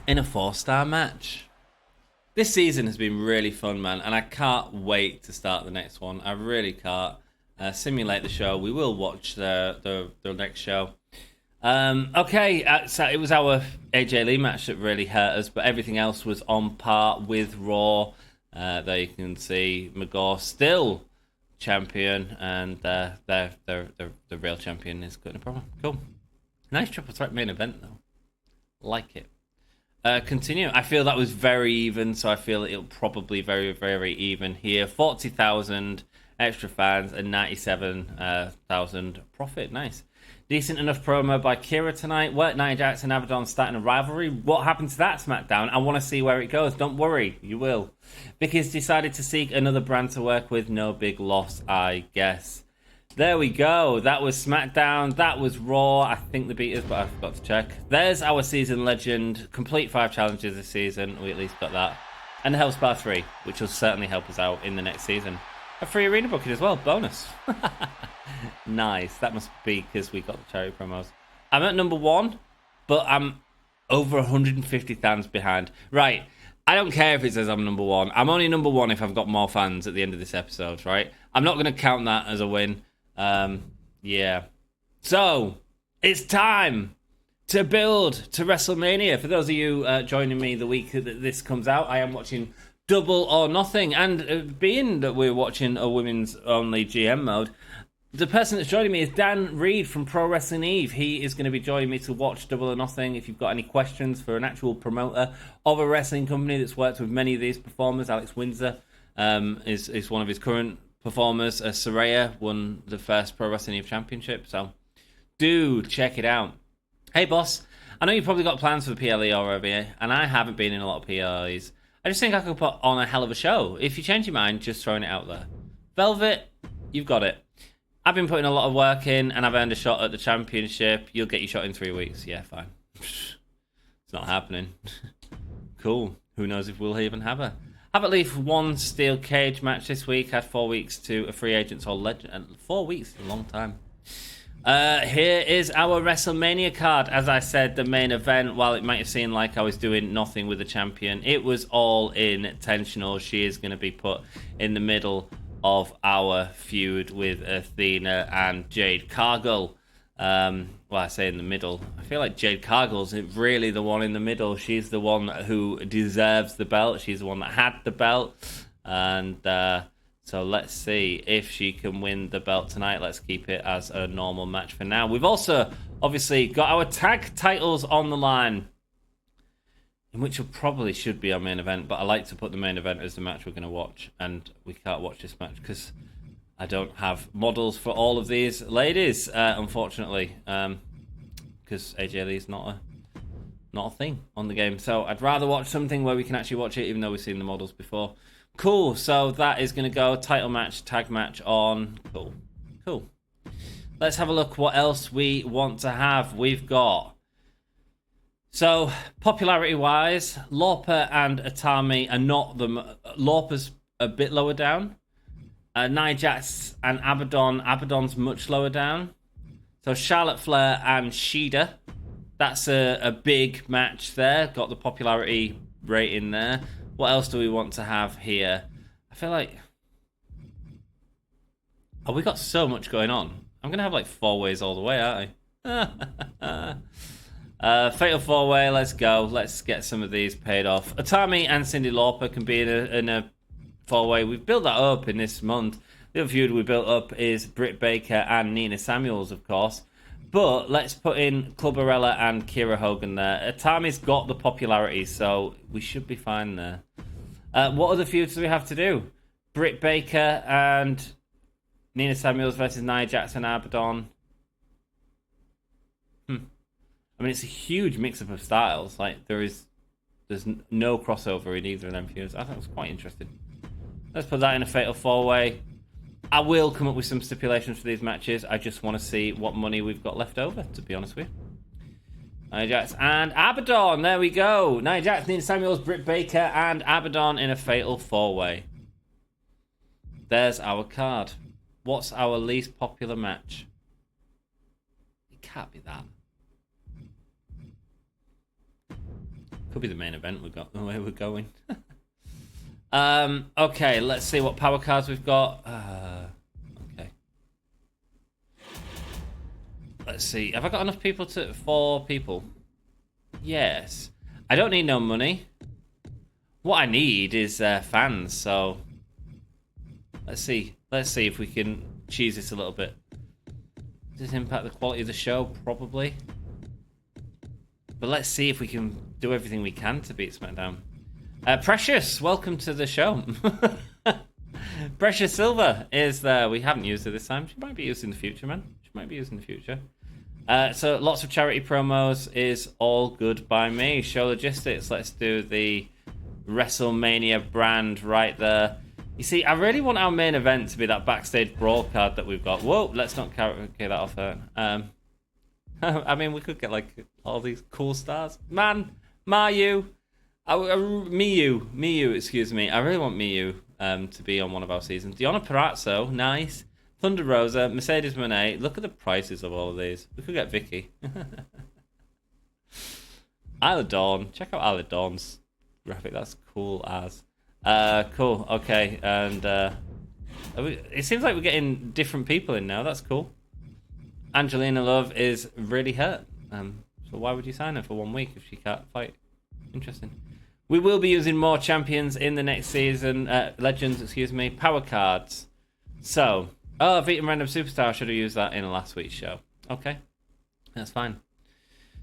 in a 4-star match. This season has been really fun, man, and I can't wait to start the next one. I really can't. Simulate the show. We will watch the next show. So it was our AJ Lee match that really hurt us, but everything else was on par with Raw. There you can see Magor still champion, and the real champion is good. No problem. Cool. Nice triple threat main event though. Like it. Continue. I feel that was very even, so I feel it'll probably very, very even here. 40,000 extra fans and 97,000 profit. Nice. Decent enough promo by Kira tonight. Nia Jax and Abadon starting a rivalry. What happened to that SmackDown? I want to see where it goes. Don't worry, you will. Vicky's decided to seek another brand to work with. No big loss, I guess. There we go. That was SmackDown. That was Raw. I think the beaters, but I forgot to check. There's our season legend. Complete 5 challenges this season. We at least got that. And the Hell's Bar 3, which will certainly help us out in the next season. A free arena booking as well. Bonus. Nice. That must be because we got the charity promos. I'm at number 1, but I'm over 150 fans behind. Right. I don't care if it says I'm number 1. I'm only number 1 if I've got more fans at the end of this episode, right? I'm not going to count that as a win. Yeah. So, it's time to build to WrestleMania. For those of you joining me the week that this comes out, I am watching Double or Nothing. And being that we're watching a women's only GM mode, the person that's joining me is Dan Reed from Pro Wrestling Eve. He is going to be joining me to watch Double or Nothing. If you've got any questions for an actual promoter of a wrestling company that's worked with many of these performers, Alex Windsor is one of his current performers. Saraya won the first Pro Wrestling Eve Championship, so do check it out. Hey, boss, I know you've probably got plans for the PLE already, and I haven't been in a lot of PLEs. I just think I could put on a hell of a show. If you change your mind, just throwing it out there. Velvet, you've got it. I've been putting a lot of work in, and I've earned a shot at the championship. You'll get your shot in 3 weeks. Yeah, fine. It's not happening. Cool. Who knows if we'll even have her. Have at least one steel cage match this week. Had 4 weeks to a free agents or legend. 4 weeks is a long time. Here is our WrestleMania card. As I said, the main event, while it might have seemed like I was doing nothing with the champion, it was all intentional. She is going to be put in the middle of our feud with Athena and Jade Cargill. Well, I say in the middle. I feel like Jade Cargill's really the one in the middle. She's the one who deserves the belt. She's the one that had the belt. And so let's see if she can win the belt tonight. Let's keep it as a normal match for now. We've also, obviously, got our tag titles on the line, in which probably should be our main event, but I like to put the main event as the match we're going to watch, and we can't watch this match because I don't have models for all of these ladies, unfortunately, because AJ Lee's not a thing on the game. So I'd rather watch something where we can actually watch it, even though we've seen the models before. Cool, so that is going to go title match, tag match on. Cool. Let's have a look what else we want to have. We've got... So, popularity-wise, Lauper and Atami are not the... Lauper's a bit lower down. Nia Jax and Abadon. Abadon's much lower down. So, Charlotte Flair and Shida. That's a big match there. Got the popularity rating there. What else do we want to have here? I feel like... Oh, we got so much going on. I'm going to have like 4 ways all the way, aren't I? Fatal 4-way, let's go. Let's get some of these paid off. Atami and Cyndi Lauper can be in a 4-way. We've built that up in this month. The other feud we built up is Britt Baker and Nina Samuels, of course. But let's put in Clubbarella and Kiera Hogan there. Atami's got the popularity, so we should be fine there. What other feuds do we have to do? Britt Baker and Nina Samuels versus Nia Jax and Abadon. I mean, it's a huge mix-up of styles. Like, there's no crossover in either of them feuds. I thought it was quite interesting. Let's put that in a Fatal 4-way. I will come up with some stipulations for these matches. I just want to see what money we've got left over, to be honest with you. Nia Jax and Abadon. There we go. Nia Jax, Nina Samuels, Britt Baker, and Abadon in a Fatal 4-way. There's our card. What's our least popular match? It can't be that. Could be the main event we got the way we're going. Okay, let's see what power cards we've got. Okay. Let's see. Have I got enough people to 4 people? Yes. I don't need no money. What I need is fans, so let's see. Let's see if we can cheese this a little bit. Does this impact the quality of the show? Probably. But let's see if we can do everything we can to beat SmackDown. Precious, welcome to the show. Precious Silver is there. We haven't used her this time. She might be used in the future, man. She might be used in the future. So lots of charity promos is all good by me. Show logistics. Let's do the WrestleMania brand right there. You see, I really want our main event to be that backstage brawl card that we've got. Whoa, let's not carry that off there. I mean, we could get like all these cool stars. Man, Miyu, excuse me. I really want Miyu to be on one of our seasons. Deonna Purrazzo, nice. Thunder Rosa, Mercedes Moné. Look at the prices of all of these. We could get Vicky. Isla Dawn. Check out Isla Dawn's graphic. That's cool as. Cool. Okay, and it seems like we're getting different people in now. That's cool. Angelina Love is really hurt. So why would you sign her for 1 week if she can't fight? Interesting. We will be using more champions in the next season. Legends, excuse me. Power cards. So, Vita Random Superstar. Should have used that in last week's show. Okay. That's fine.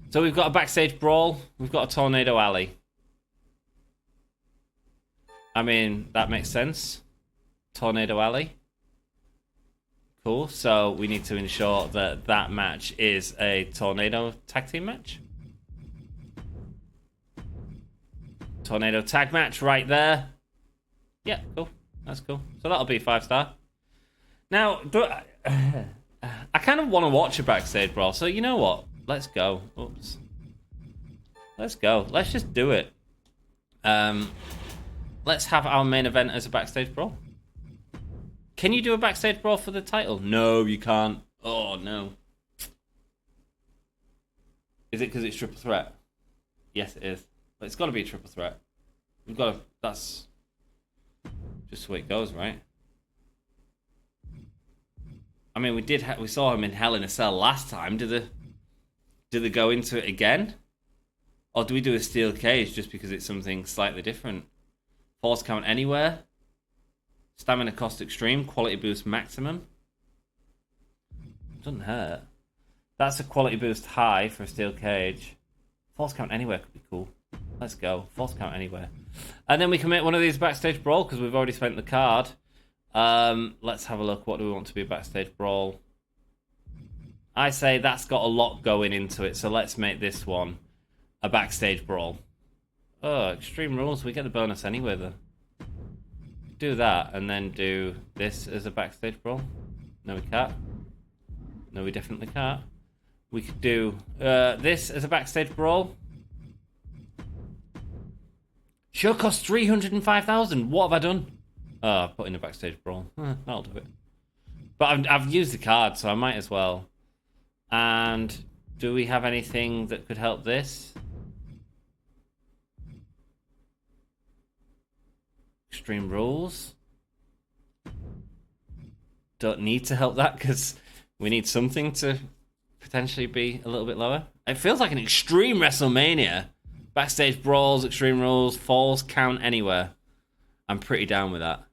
So we've got a backstage brawl. We've got a Tornado Alley. I mean, that makes sense. Tornado Alley. Cool. So we need to ensure that that match is a Tornado tag team match. Tornado tag match right there. Yeah, cool. That's cool. So that'll be 5-star. Now, I kind of want to watch a backstage brawl. So you know what? Let's go. Oops. Let's go. Let's just do it. Let's have our main event as a backstage brawl. Can you do a backstage brawl for the title? No, you can't. Oh, no. Is it because it's triple threat? Yes, it is. But it's got to be a triple threat. We've got to... That's just the way it goes, right? I mean, we saw him in Hell in a Cell last time. Do they go into it again? Or do we do a steel cage just because it's something slightly different? Falls count anywhere? Stamina cost extreme, quality boost maximum. Doesn't hurt. That's a quality boost high for a steel cage. False count anywhere could be cool. Let's go. False count anywhere. And then we can make one of these backstage brawl because we've already spent the card. Let's have a look. What do we want to be a backstage brawl? I say that's got a lot going into it, so let's make this one a backstage brawl. Oh, Extreme Rules. We get the bonus anyway, though. Do that and then do this as a backstage brawl. No, we can't. No, we definitely can't. We could do this as a backstage brawl. Show cost 305,000. What have I done? Oh, put in a backstage brawl. That'll do it. But I've used the card, so I might as well. And do we have anything that could help this? Extreme Rules. Don't need to help that because we need something to potentially be a little bit lower. It feels like an extreme WrestleMania. Backstage brawls, extreme rules, falls count anywhere. I'm pretty down with that.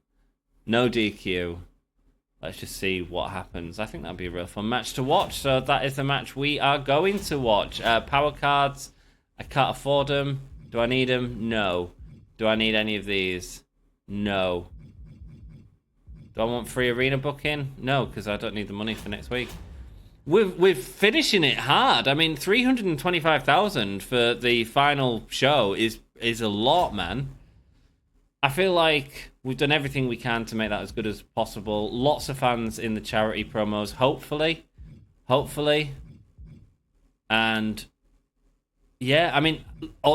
No DQ. Let's just see what happens. I think that'd be a real fun match to watch. So that is the match we are going to watch. Power cards. I can't afford them. Do I need them? No. Do I need any of these? No. Do I want free arena booking? No, because I don't need the money for next week. We're finishing it hard. I mean, 325,000 for the final show is a lot, man. I feel like we've done everything we can to make that as good as possible. Lots of fans in the charity promos, hopefully. And yeah, I mean,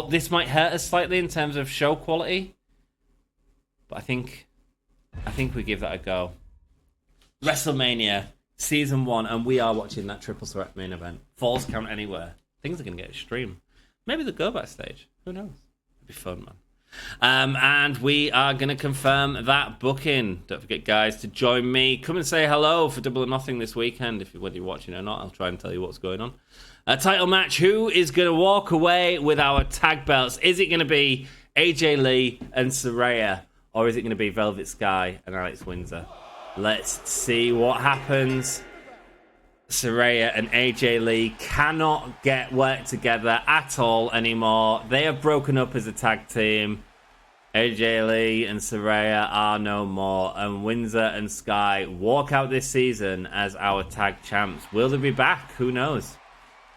this might hurt us slightly in terms of show quality, but I think we give that a go. WrestleMania Season 1, and we are watching that triple threat main event. Falls count anywhere. Things are going to get extreme. Maybe they'll go backstage. Who knows? It'd be fun, man. And we are going to confirm that booking. Don't forget, guys, to join me. Come and say hello for Double or Nothing this weekend. Whether you're watching or not, I'll try and tell you what's going on. A title match. Who is going to walk away with our tag belts? Is it going to be AJ Lee and Saraya? Or is it going to be Velvet Sky and Alex Windsor? Let's see what happens. Saraya and AJ Lee cannot get work together at all anymore. They have broken up as a tag team. AJ Lee and Saraya are no more. And Windsor and Sky walk out this season as our tag champs. Will they be back? Who knows?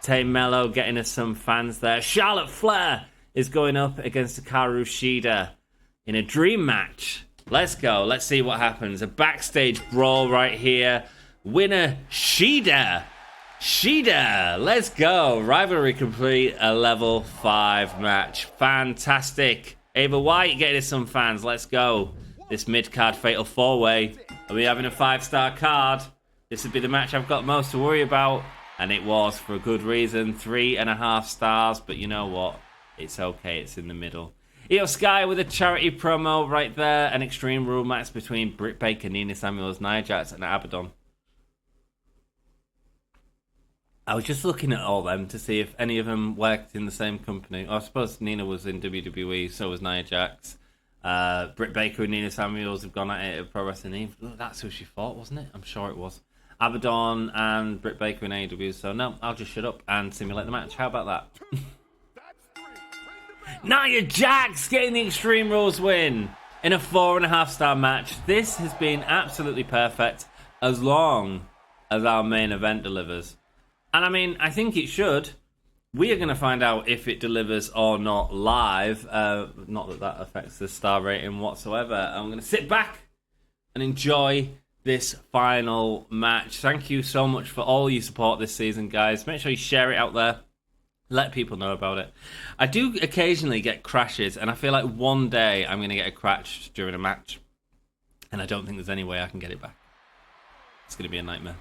Tay Mello getting us some fans there. Charlotte Flair is going up against Hikaru Shida in a dream match. Let's go. Let's see what happens. A backstage brawl right here. Winner, Shida. Let's go. Rivalry complete. A level 5 match. Fantastic. Ava White getting us some fans. Let's go. This mid-card fatal 4-way. Are we having a 5-star card? This would be the match I've got most to worry about. And it was for a good reason. 3.5 stars. But you know what? It's okay. It's in the middle. Io Sky with a charity promo right there. An Extreme Rule match between Britt Baker, Nina Samuels, Nia Jax, and Abadon. I was just looking at all them to see if any of them worked in the same company. I suppose Nina was in WWE, so was Nia Jax. Britt Baker and Nina Samuels have gone at it at Pro Wrestling Eve. That's who she fought, wasn't it? I'm sure it was. Abadon and Britt Baker in AEW. So no, I'll just shut up and simulate the match. How about that? Nia Jax getting the Extreme Rules win in a 4.5-star match. This has been absolutely perfect as long as our main event delivers. And I mean, I think it should. We are going to find out if it delivers or not live. Not that affects the star rating whatsoever. I'm going to sit back and enjoy this final match. Thank you so much for all your support this season, guys. Make sure you share it out there. Let people know about it. I do occasionally get crashes, and I feel like one day I'm going to get a crash during a match, and I don't think there's any way I can get it back. It's going to be a nightmare.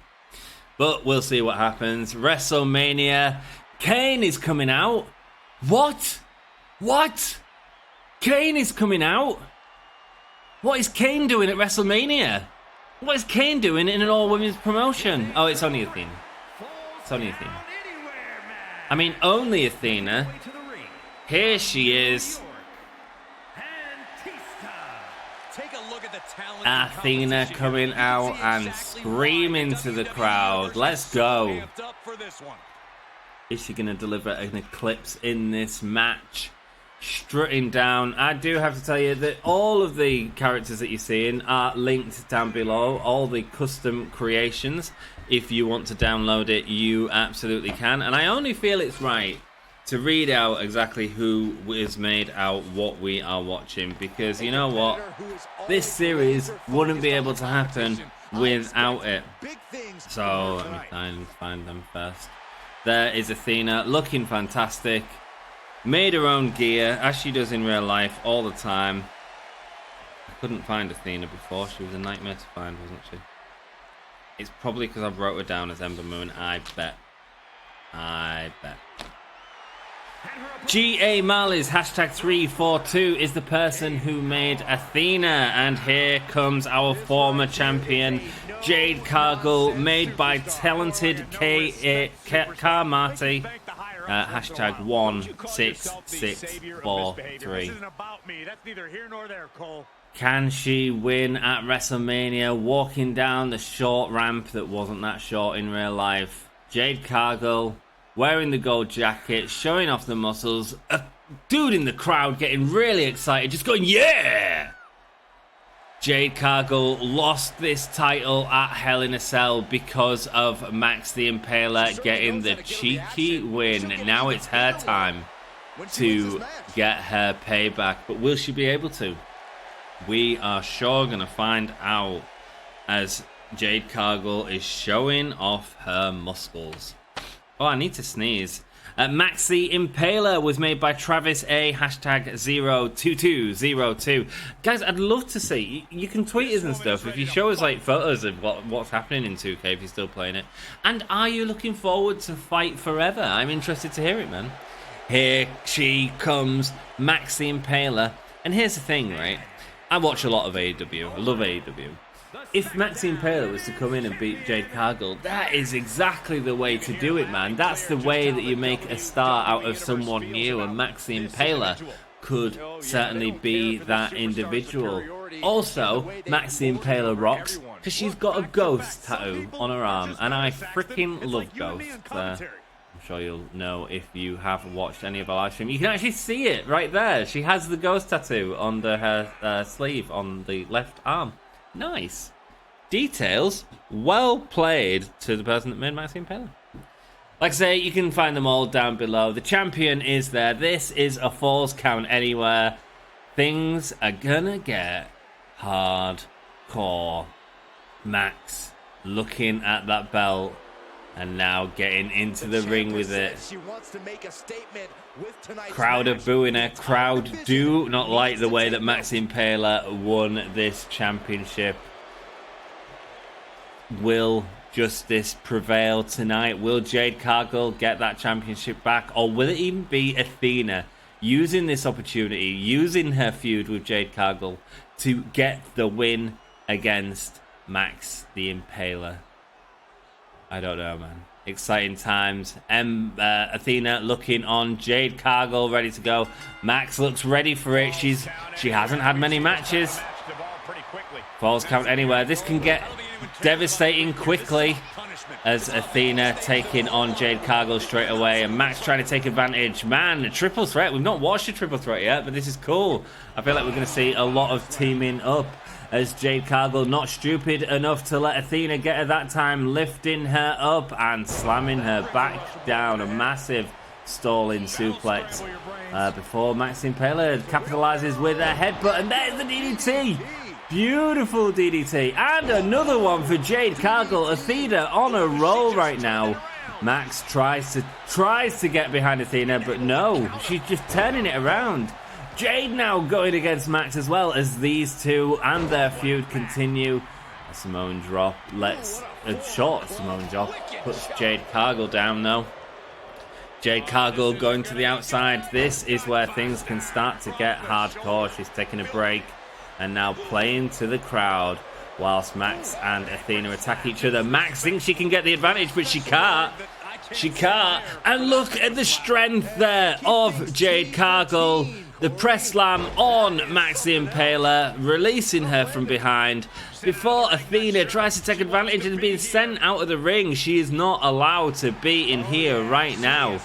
But we'll see what happens. WrestleMania. Kane is coming out. What? Kane is coming out? What is Kane doing at WrestleMania? What is Kane doing in an all-women's promotion? Oh, it's only Athena. I mean, only Athena. Here she is. Athena coming out and screaming to the crowd. Let's go. Is she going to deliver an eclipse in this match? Strutting down. I do have to tell you that all of the characters that you're seeing are linked down below. All the custom creations. If you want to download it, you absolutely can. And I only feel it's right to read out exactly who is made out what we are watching. Because you know what? This series wouldn't be able to happen without it. So let me find them first. There is Athena, looking fantastic. Made her own gear, as she does in real life all the time. I couldn't find Athena before. She was a nightmare to find, wasn't she? It's probably because I wrote her down as Ember Moon. I bet. gamarleys #342 is the person who made Athena, and here comes our former champion Jade Cargill, made by talented K.A. #16643. Can she win at WrestleMania, walking down the short ramp that wasn't that short in real life? Jade Cargill wearing the gold jacket, showing off the muscles, a dude in the crowd getting really excited, just going, yeah! Jade Cargill lost this title at Hell in a Cell because of Max the Impaler getting the cheeky win. Now it's her time to get her payback, but will she be able to? We are sure going to find out as Jade Cargill is showing off her muscles. Oh, I need to sneeze. Max the Impaler was made by Travis A, #02202. Guys, I'd love to see. You can tweet us and stuff if you show us like photos of what's happening in 2K if you're still playing it. And are you looking forward to Fight Forever? I'm interested to hear it, man. Here she comes, Max the Impaler. And here's the thing, right? I watch a lot of AEW. I love AEW. If Max the Impaler was to come in and beat Jade Cargill, that is exactly the way to do it, man. That's the way that you make a star out of someone new, and Max the Impaler could certainly be that individual. Also, Max the Impaler rocks because she's got a ghost tattoo on her arm, and I freaking love ghosts. I'm sure you'll know if you have watched any of our live stream. You can actually see it right there. She has the ghost tattoo under her sleeve on the left arm. Nice. Details. Well played to the person that made Max the Impaler. Like I say, you can find them all down below. The champion is there. This is a Falls Count Anywhere. Things are gonna get hardcore. Max looking at that belt and now getting into the ring with it. Crowd are booing her. Crowd do not like the way that Max the Impaler won this championship. Will justice prevail tonight? Will Jade Cargill get that championship back? Or will it even be Athena using this opportunity, using her feud with Jade Cargill to get the win against Max the Impaler? I don't know, man. Exciting times. Athena looking on. Jade Cargill ready to go. Max looks ready for it. She hasn't had many matches. Falls Count Anywhere. This can get devastating quickly as Athena taking on Jade Cargill straight away, and Max trying to take advantage. Man, a triple threat. We've not watched a triple threat yet, but this is cool. I feel like we're going to see a lot of teaming up as Jade Cargill not stupid enough to let Athena get her that time, lifting her up and slamming her back down. A massive stalling suplex before Max the Impaler capitalizes with a headbutt, and there's the DDT. Beautiful DDT, and another one for Jade Cargill. Athena on a roll right now. Max tries to get behind Athena, but no, she's just turning it around. Jade now going against Max as well as these two and their feud continue. A Samoan drop lets a short Samoan drop puts Jade Cargill down though. Jade Cargill going to the outside. This is where things can start to get hardcore. She's taking a break and now playing to the crowd whilst Max and Athena attack each other. Max thinks she can get the advantage, but she can't. She can't. And look at the strength there of Jade Cargill. The press slam on Max the Impaler, releasing her from behind. Before Athena tries to take advantage and is being sent out of the ring, she is not allowed to be in here right now.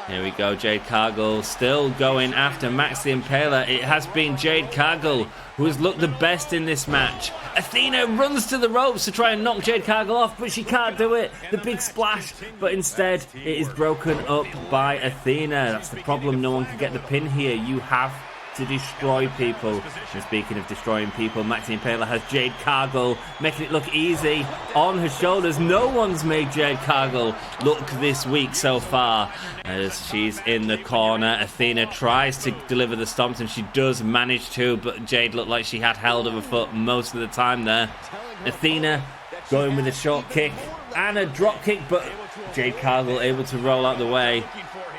Here we go, Jade Cargill still going after Max the Impaler. It has been Jade Cargill who has looked the best in this match. Athena runs to the ropes to try and knock Jade Cargill off, but she can't do it. The big splash, but instead it is broken up by Athena. That's the problem, no one can get the pin here. You have to destroy people. And speaking of destroying people, Max the Impaler has Jade Cargill making it look easy on her shoulders. No one's made Jade Cargill look this weak so far as she's in the corner. Athena tries to deliver the stomps and she does manage to, but Jade looked like she had held of her foot most of the time there. Athena going with a short kick and a drop kick, but Jade Cargill able to roll out the way.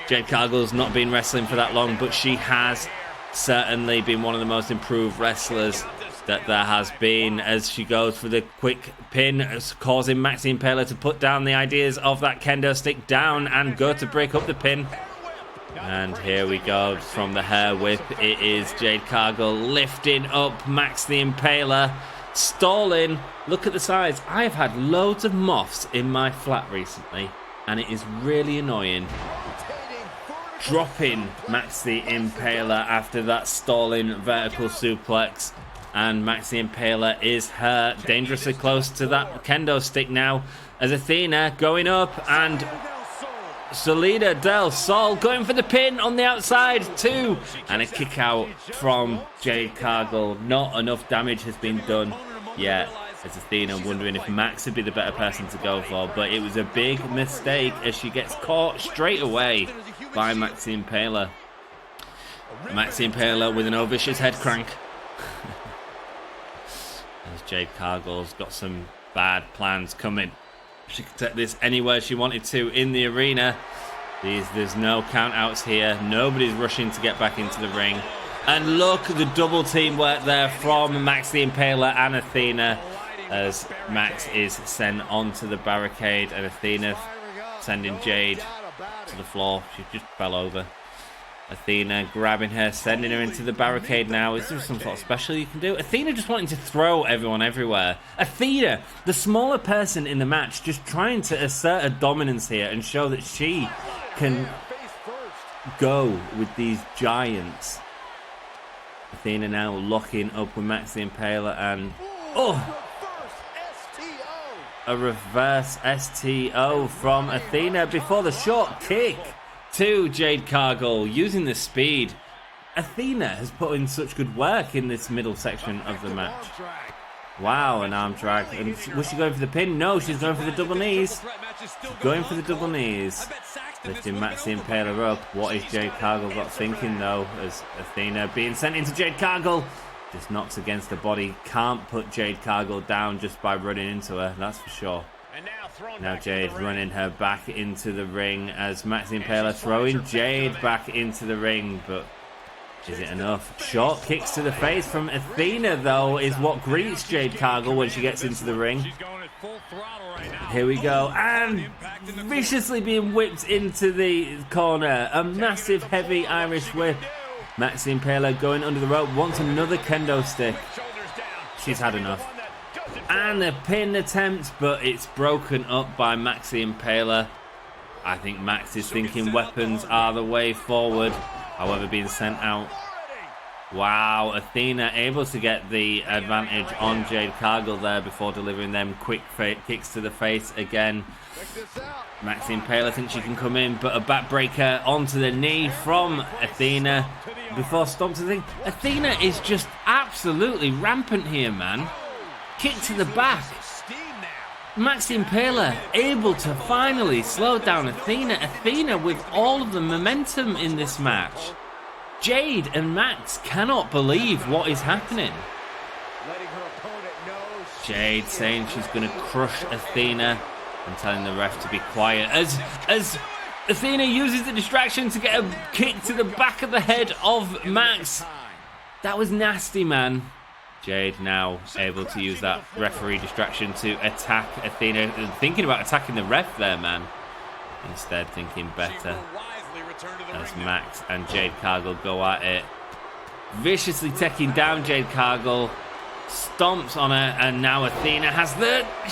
Jade Cargill's not been wrestling for that long, but she has certainly been one of the most improved wrestlers that there has been, as she goes for the quick pin, causing Maxine Impaler to put down the ideas of that kendo stick down and go to break up the pin. And here we go from the hair whip. It is Jade Cargill lifting up Max the Impaler, stalling. Look at the size. I've had loads of moths in my flat recently, and it is really annoying. Dropping Max the Impaler after that stalling vertical suplex. And Max the Impaler is hurt, dangerously close to that kendo stick now, as Athena going up, and Salida del Sol going for the pin on the outside too, and a kick out from Jade Cargill. Not enough damage has been done yet, as Athena wondering if Max would be the better person to go for, but it was a big mistake as she gets caught straight away by Max the Impaler. Max the Impaler with an vicious head crank. As Jade Cargill's got some bad plans coming. She could take this anywhere she wanted to in the arena. There's no count outs here. Nobody's rushing to get back into the ring. And look at the double team work there from Max the Impaler and Athena, as Max is sent onto the barricade and Athena sending Jade to the floor. She just fell over. Athena grabbing her, sending her into the barricade now. Is there some sort of special you can do? Athena just wanting to throw everyone everywhere. Athena, the smaller person in the match, just trying to assert a dominance here and show that she can go with these giants. Athena now locking up with Max the Impaler, and a reverse STO from Athena before the short kick to Jade Cargill, using the speed. Athena has put in such good work in this middle section of the match. Wow, an arm drag. And was she going for the pin? No, she's going for the double knees. She's going for the double knees. Lifting Max the Impaler up. What is Jade Cargill got thinking though, as Athena being sent into Jade Cargill just knocks against the body. Can't put Jade Cargill down just by running into her, that's for sure. Now Jade running her back into the ring, as Max the Impaler throwing Jade back into the ring, but is it enough? Short kicks to the face from Athena though is what greets Jade Cargill when she gets into the ring. Here we go, and viciously being whipped into the corner. A massive heavy Irish whip. Max the Impaler going under the rope, wants another kendo stick. She's had enough. And a pin attempt, but it's broken up by Max the Impaler. I think Max is thinking weapons are the way forward, however being sent out. Wow, Athena able to get the advantage on Jade Cargill there before delivering them quick kicks to the face again. Max the Impaler thinks she can come in, but a backbreaker onto the knee from Athena before stomp to the thing. Athena is just absolutely rampant here, man. Kick to the back. Max the Impaler able to finally slow down Athena. Athena with all of the momentum in this match. Jade and Max cannot believe what is happening. Jade saying she's going to crush Athena and telling the ref to be quiet as Athena uses the distraction to get a kick to the back of the head of Max. That was nasty, man. Jade now able to use that referee distraction to attack Athena. Thinking about attacking the ref there, man. Instead thinking better, as Max and Jade Cargill go at it. Viciously taking down Jade Cargill. Stomps on her, and now Athena has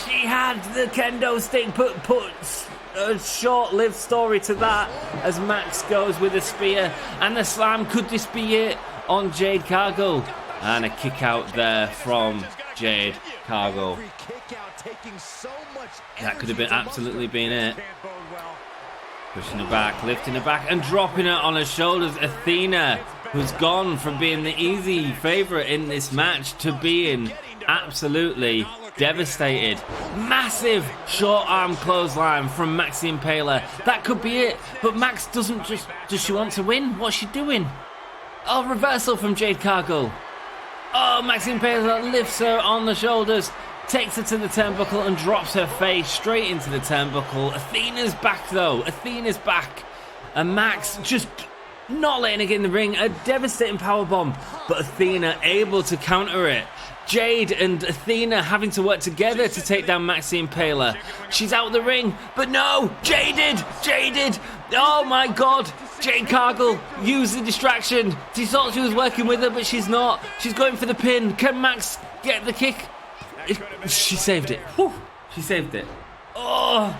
she had the kendo stick, puts a short-lived story to that, as Max goes with a spear and the slam. Could this be it on Jade Cargill? And a kick out there from Jade Cargill. That could have been absolutely been it. Pushing her back, lifting her back, and dropping her on her shoulders. Athena, who's gone from being the easy favourite in this match to being absolutely devastated. Massive short arm clothesline from Max the Impaler. That could be it, but Max does she want to win? What's she doing? Oh, reversal from Jade Cargill. Oh, Max the Impaler lifts her on the shoulders, takes her to the turnbuckle and drops her face straight into the turnbuckle. Athena's back though. Athena's back. And Max just not letting her get in the ring. A devastating powerbomb, but Athena able to counter it. Jade and Athena having to work together to take down Maxi Impaler. She's out of the ring, but no, Jaded! Oh my god! Jade Cargill used the distraction. She thought she was working with her, but she's not. She's going for the pin. Can Max get the kick? She saved it. Whew. She saved it. Oh,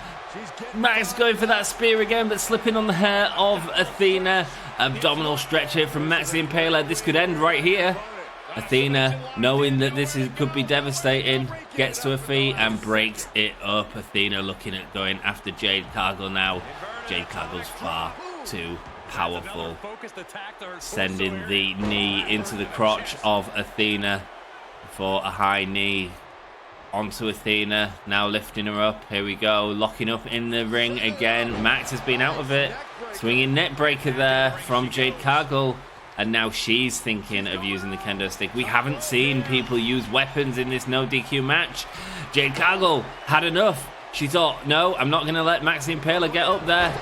Max going for that spear again, but slipping on the hair of Athena. Abdominal stretcher from Maxi Impaler. This could end right here. Athena, knowing that this could be devastating, gets to her feet and breaks it up. Athena looking at going after Jade Cargill now. Jade Cargill's far too powerful. Sending the knee into the crotch of Athena for a high knee onto Athena. Now lifting her up. Here we go. Locking up in the ring again. Max has been out of it. Swinging net breaker there from Jade Cargill. And now she's thinking of using the kendo stick. We haven't seen people use weapons in this no DQ match. Jade Cargill had enough. She thought, no, I'm not going to let Maxi Impaler get up there.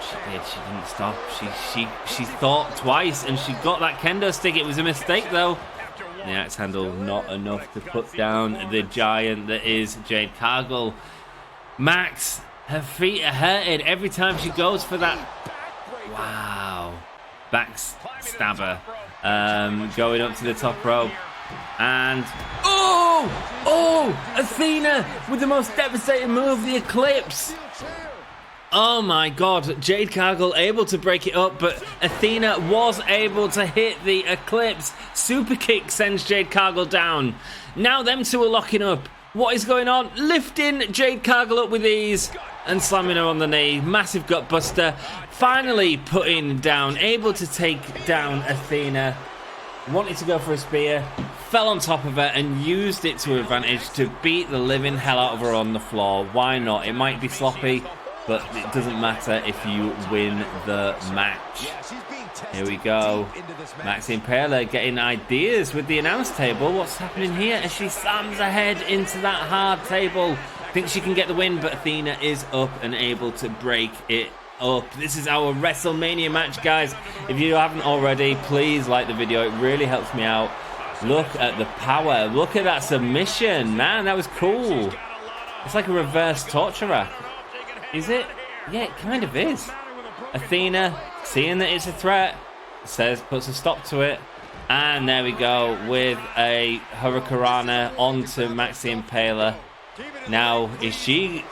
She did. She didn't stop. She thought twice and she got that kendo stick. It was a mistake though. The axe handle not enough to put down the giant that is Jade Cargill. Max, her feet are hurted every time she goes for that. Wow. Back stabber. Going up to the top rope. And Athena with the most devastating move, the Eclipse. Oh my god, Jade Cargill able to break it up, but Athena was able to hit the Eclipse. Super kick sends Jade Cargill down. Now them two are locking up. What is going on? Lifting Jade Cargill up with ease and slamming her on the knee. Massive gut buster. Finally putting down, able to take down Athena. Wanted to go for a spear, fell on top of her and used it to her advantage to beat the living hell out of her on the floor. Why not? It might be sloppy, but it doesn't matter if you win the match. Here we go. Maxi Impaler getting ideas with the announce table. What's happening here as she slams her head into that hard table. Thinks she can get the win, but Athena is up and able to break it up. This is our WrestleMania match, guys. If you haven't already, please like the video. It really helps me out. Look at the power. Look at that submission. Man, that was cool. It's like a reverse torture rack. Is it? Yeah, it kind of is. Athena, seeing that it's a threat, puts a stop to it. And there we go with a Hurricanrana onto Maxi Impaler. Now, is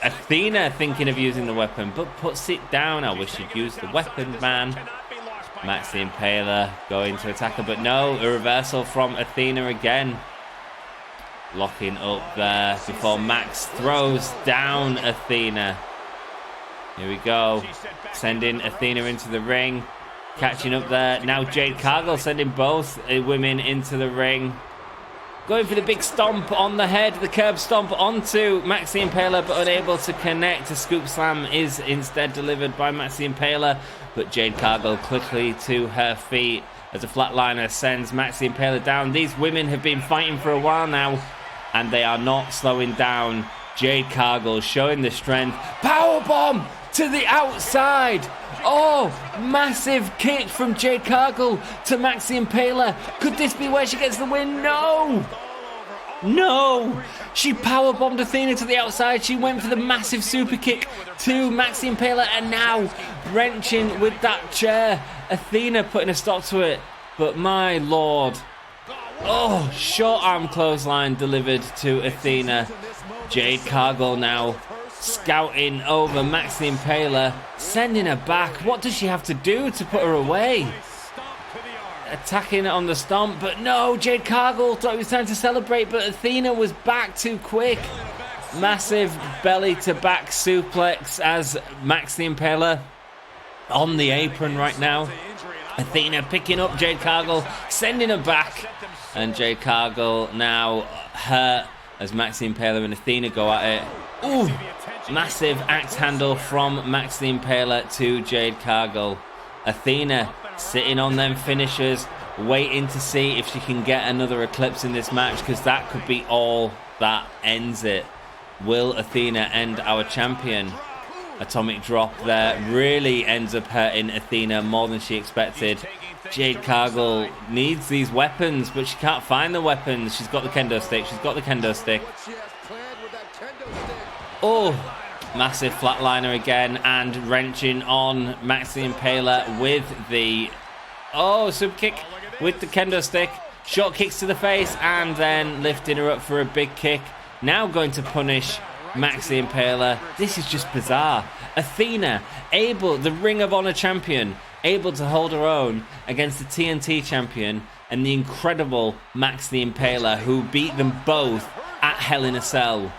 Athena thinking of using the weapon, but puts it down. I wish she'd used the weapon, man. Maxi Impaler going to attack her, but no, a reversal from Athena again. Locking up there before Max throws down Athena. Here we go. Sending Athena into the ring. Catching up there. Now Jade Cargill sending both women into the ring. Going for the big stomp on the head, the curb stomp onto Maxi Impaler, but unable to connect. A scoop slam is instead delivered by Maxi Impaler, but Jade Cargill quickly to her feet as a flatliner sends Maxi Impaler down. These women have been fighting for a while now, and they are not slowing down. Jade Cargill showing the strength. Powerbomb to the outside. Oh, massive kick from Jade Cargill to Maxi Impaler. Could this be where she gets the win? No! No! She powerbombed Athena to the outside. She went for the massive super kick to Maxi Impaler, and now wrenching with that chair. Athena putting a stop to it. But my lord. Oh, short arm clothesline delivered to Athena. Jade Cargill now scouting over Maxi Impaler, sending her back. What does she have to do to put her away? Attacking on the stomp, but no, Jade Cargill thought it was time to celebrate, but Athena was back too quick. Massive belly to back suplex as Maxi Impaler on the apron right now. Athena picking up Jade Cargill, sending her back, and Jade Cargill now hurt as Maxi Impaler and Athena go at it. Ooh, massive axe handle from Maxi Impaler to Jade Cargill. Athena sitting on them finishers, waiting to see if she can get another Eclipse in this match, because that could be all that ends it. Will Athena end our champion? atomic drop there really ends up hurting Athena more than she expected. Jade Cargill needs these weapons, but she can't find the weapons. She's got the kendo stick. Oh, massive flatliner again, and wrenching on Max the Impaler with the super kick with the kendo stick. Short kicks to the face, and then lifting her up for a big kick. Now going to punish Max the Impaler. This is just bizarre. Athena, the Ring of Honor champion, able to hold her own against the TNT champion and the incredible Max the Impaler, who beat them both at Hell in a Cell.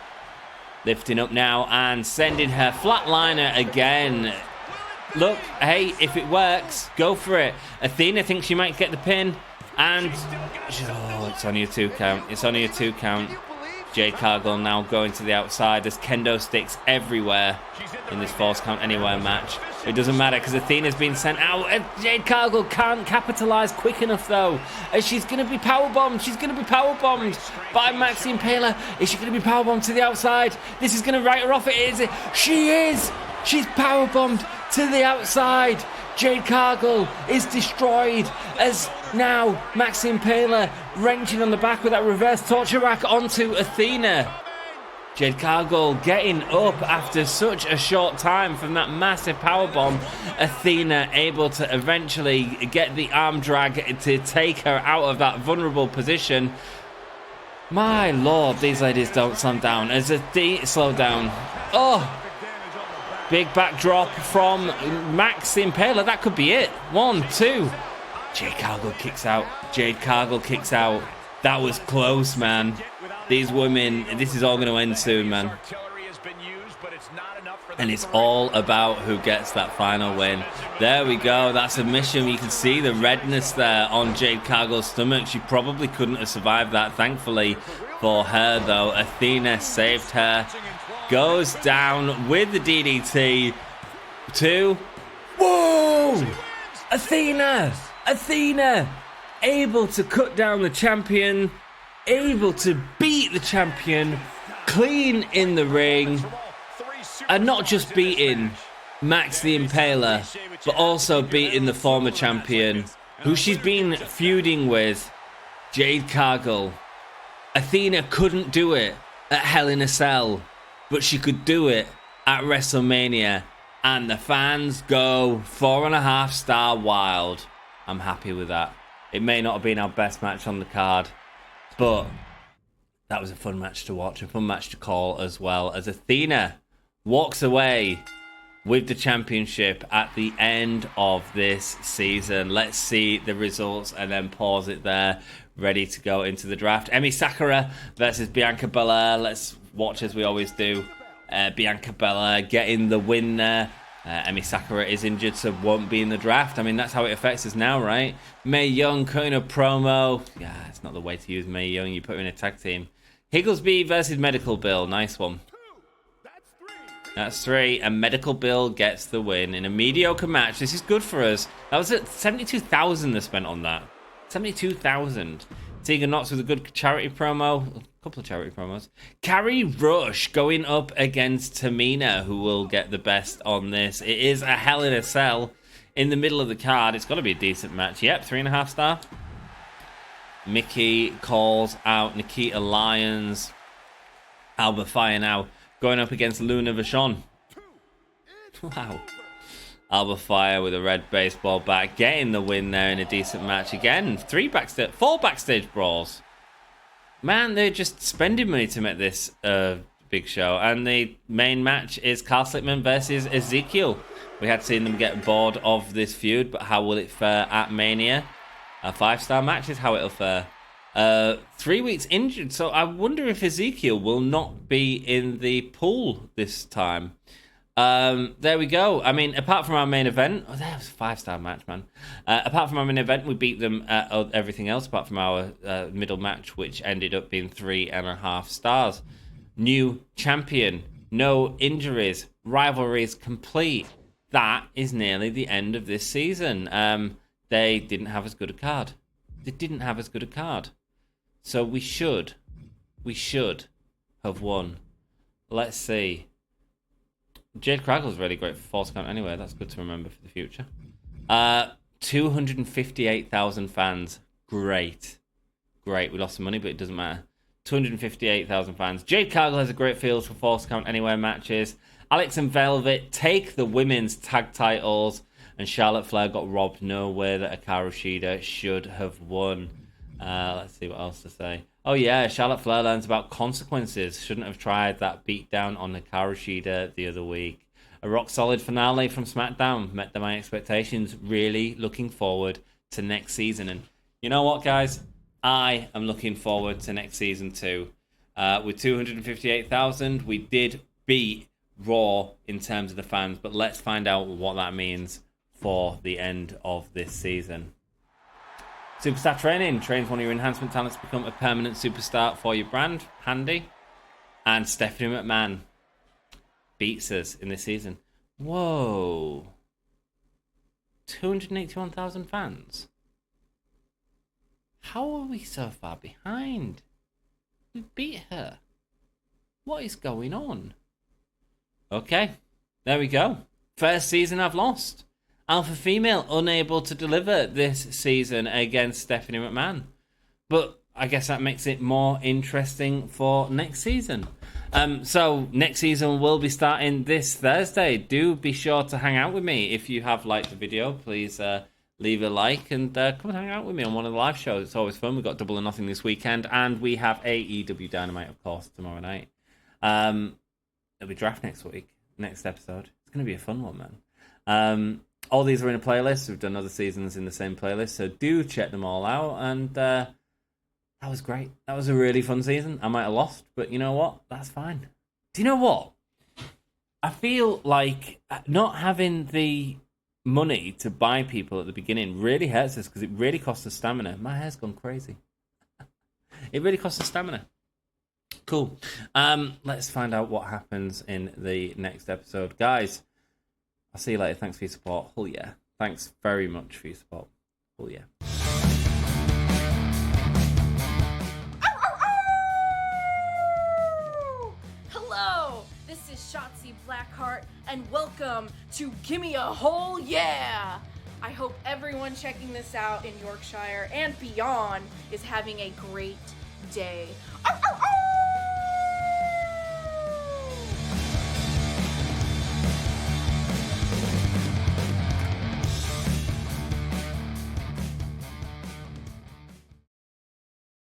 Lifting up now and sending her flatliner again. Look, hey, if it works, go for it. Athena thinks she might get the pin, and it's only a 2 count. Jade Cargill now going to the outside. There's kendo sticks everywhere in this Falls Count Anywhere match. It doesn't matter because Athena's been sent out. Jade Cargill can't capitalize quick enough though, as she's going to be powerbombed. She's going to be powerbombed by Max the Impaler. Is she going to be powerbombed to the outside? This is going to write her off. It is. She is. She's powerbombed to the outside. Jade Cargill is destroyed as now Max the Impaler wrenching on the back with that reverse torture rack onto Athena. Jade Cargill getting up after such a short time from that massive powerbomb. Athena able to eventually get the arm drag to take her out of that vulnerable position. My lord, these ladies don't slow down. As slow down. Oh! Big backdrop from Max the Impaler. That could be it. 1, 2. Jade Cargill kicks out. That was close, man. These women, this is all going to end soon, man. And it's all about who gets that final win. There we go. That submission. You can see the redness there on Jade Cargill's stomach. She probably couldn't have survived that. Thankfully for her, though, Athena saved her. Goes down with the DDT. 2. Whoa! Athena! Able to cut down the champion. Able to beat the champion. Clean in the ring. And not just beating Max the Impaler, but also beating the former champion, who she's been feuding with, Jade Cargill. Athena couldn't do it at Hell in a Cell, but she could do it at WrestleMania, and the fans go 4.5 star wild. I'm happy with that. It may not have been our best match on the card, but that was a fun match to watch, a fun match to call, as well as Athena walks away with the championship at the end of this season. Let's see the results and then pause it there, ready to go into the draft. Emi Sakura versus Bianca Belair. Let's watch as we always do. Bianca Belair getting the win there. Emi Sakura is injured, so won't be in the draft. I mean, that's how it affects us now, right? Mae Young cutting a promo. Yeah, it's not the way to use Mae Young. You put her in a tag team. Higglesby versus Medical Bill. Nice one. That's 3, and Medical Bill gets the win in a mediocre match. This is good for us. That was at 72,000 they spent on that. 72,000. Tegan Knox with a good charity promo. A couple of charity promos. Carrie Rush going up against Tamina, who will get the best on this. It is a Hell in a Cell in the middle of the card. It's got to be a decent match. Yep, 3.5 star. Mickey calls out Nikita Lyons. Alba Fire now going up against Luna Vachon. Wow. Alba Fire with a red baseball bat, getting the win there in a decent match. Again, 4 backstage brawls. Man, they're just spending money to make this big show. And the main match is Carl Slickman versus Ezekiel. We had seen them get bored of this feud, but how will it fare at Mania? A 5-star match is how it'll fare. 3 weeks injured, so I wonder if Ezekiel will not be in the pool this time. There we go. I mean, apart from our main event, that was a 5-star match, man. Apart from our main event, we beat them at everything else, apart from our middle match, which ended up being 3.5 stars. New champion, no injuries, rivalries complete. That is nearly the end of this season. They didn't have as good a card. So we should have won. Let's see. Jade Craggle's really great for False Count anyway. That's good to remember for the future. 258,000 fans. Great. We lost some money, but it doesn't matter. 258,000 fans. Jade Cargill has a great feel for False Count Anywhere matches. Alex and Velvet take the women's tag titles. And Charlotte Flair got robbed. No way that Hikaru Shida should have won. Let's see what else to say. Oh yeah, Charlotte Flair learns about consequences. Shouldn't have tried that beatdown on Hikaru Shida the other week. A rock-solid finale from SmackDown. Met my expectations. Really looking forward to next season. And you know what, guys? I am looking forward to next season too. With 258,000, we did beat Raw in terms of the fans. But let's find out what that means for the end of this season. Superstar training. Trains one of your enhancement talents to become a permanent superstar for your brand. Handy. And Stephanie McMahon beats us in this season. Whoa. 281,000 fans. How are we so far behind? We beat her. What is going on? Okay. There we go. First season I've lost. Alpha female unable to deliver this season against Stephanie McMahon. But I guess that makes it more interesting for next season. So next season will be starting this Thursday. Do be sure to hang out with me. If you have liked the video, please leave a like and come and hang out with me on one of the live shows. It's always fun. We've got Double or Nothing this weekend. And we have AEW Dynamite, of course, tomorrow night. There'll be draft next week. Next episode. It's going to be a fun one, man. All these are in a playlist. We've done other seasons in the same playlist, so do check them all out. And that was great. That was a really fun season. I might have lost, but you know what? That's fine. Do you know what? I feel like not having the money to buy people at the beginning really hurts us because it really costs us stamina. My hair's gone crazy. It really costs us stamina. Cool. Let's find out what happens in the next episode. Guys, I'll see you later. Thanks for your support. Oh yeah. Thanks very much for your support. Oh yeah. Hello, this is Shotzi Blackheart, and welcome to Gimme a Whole Yeah! I hope everyone checking this out in Yorkshire and beyond is having a great day.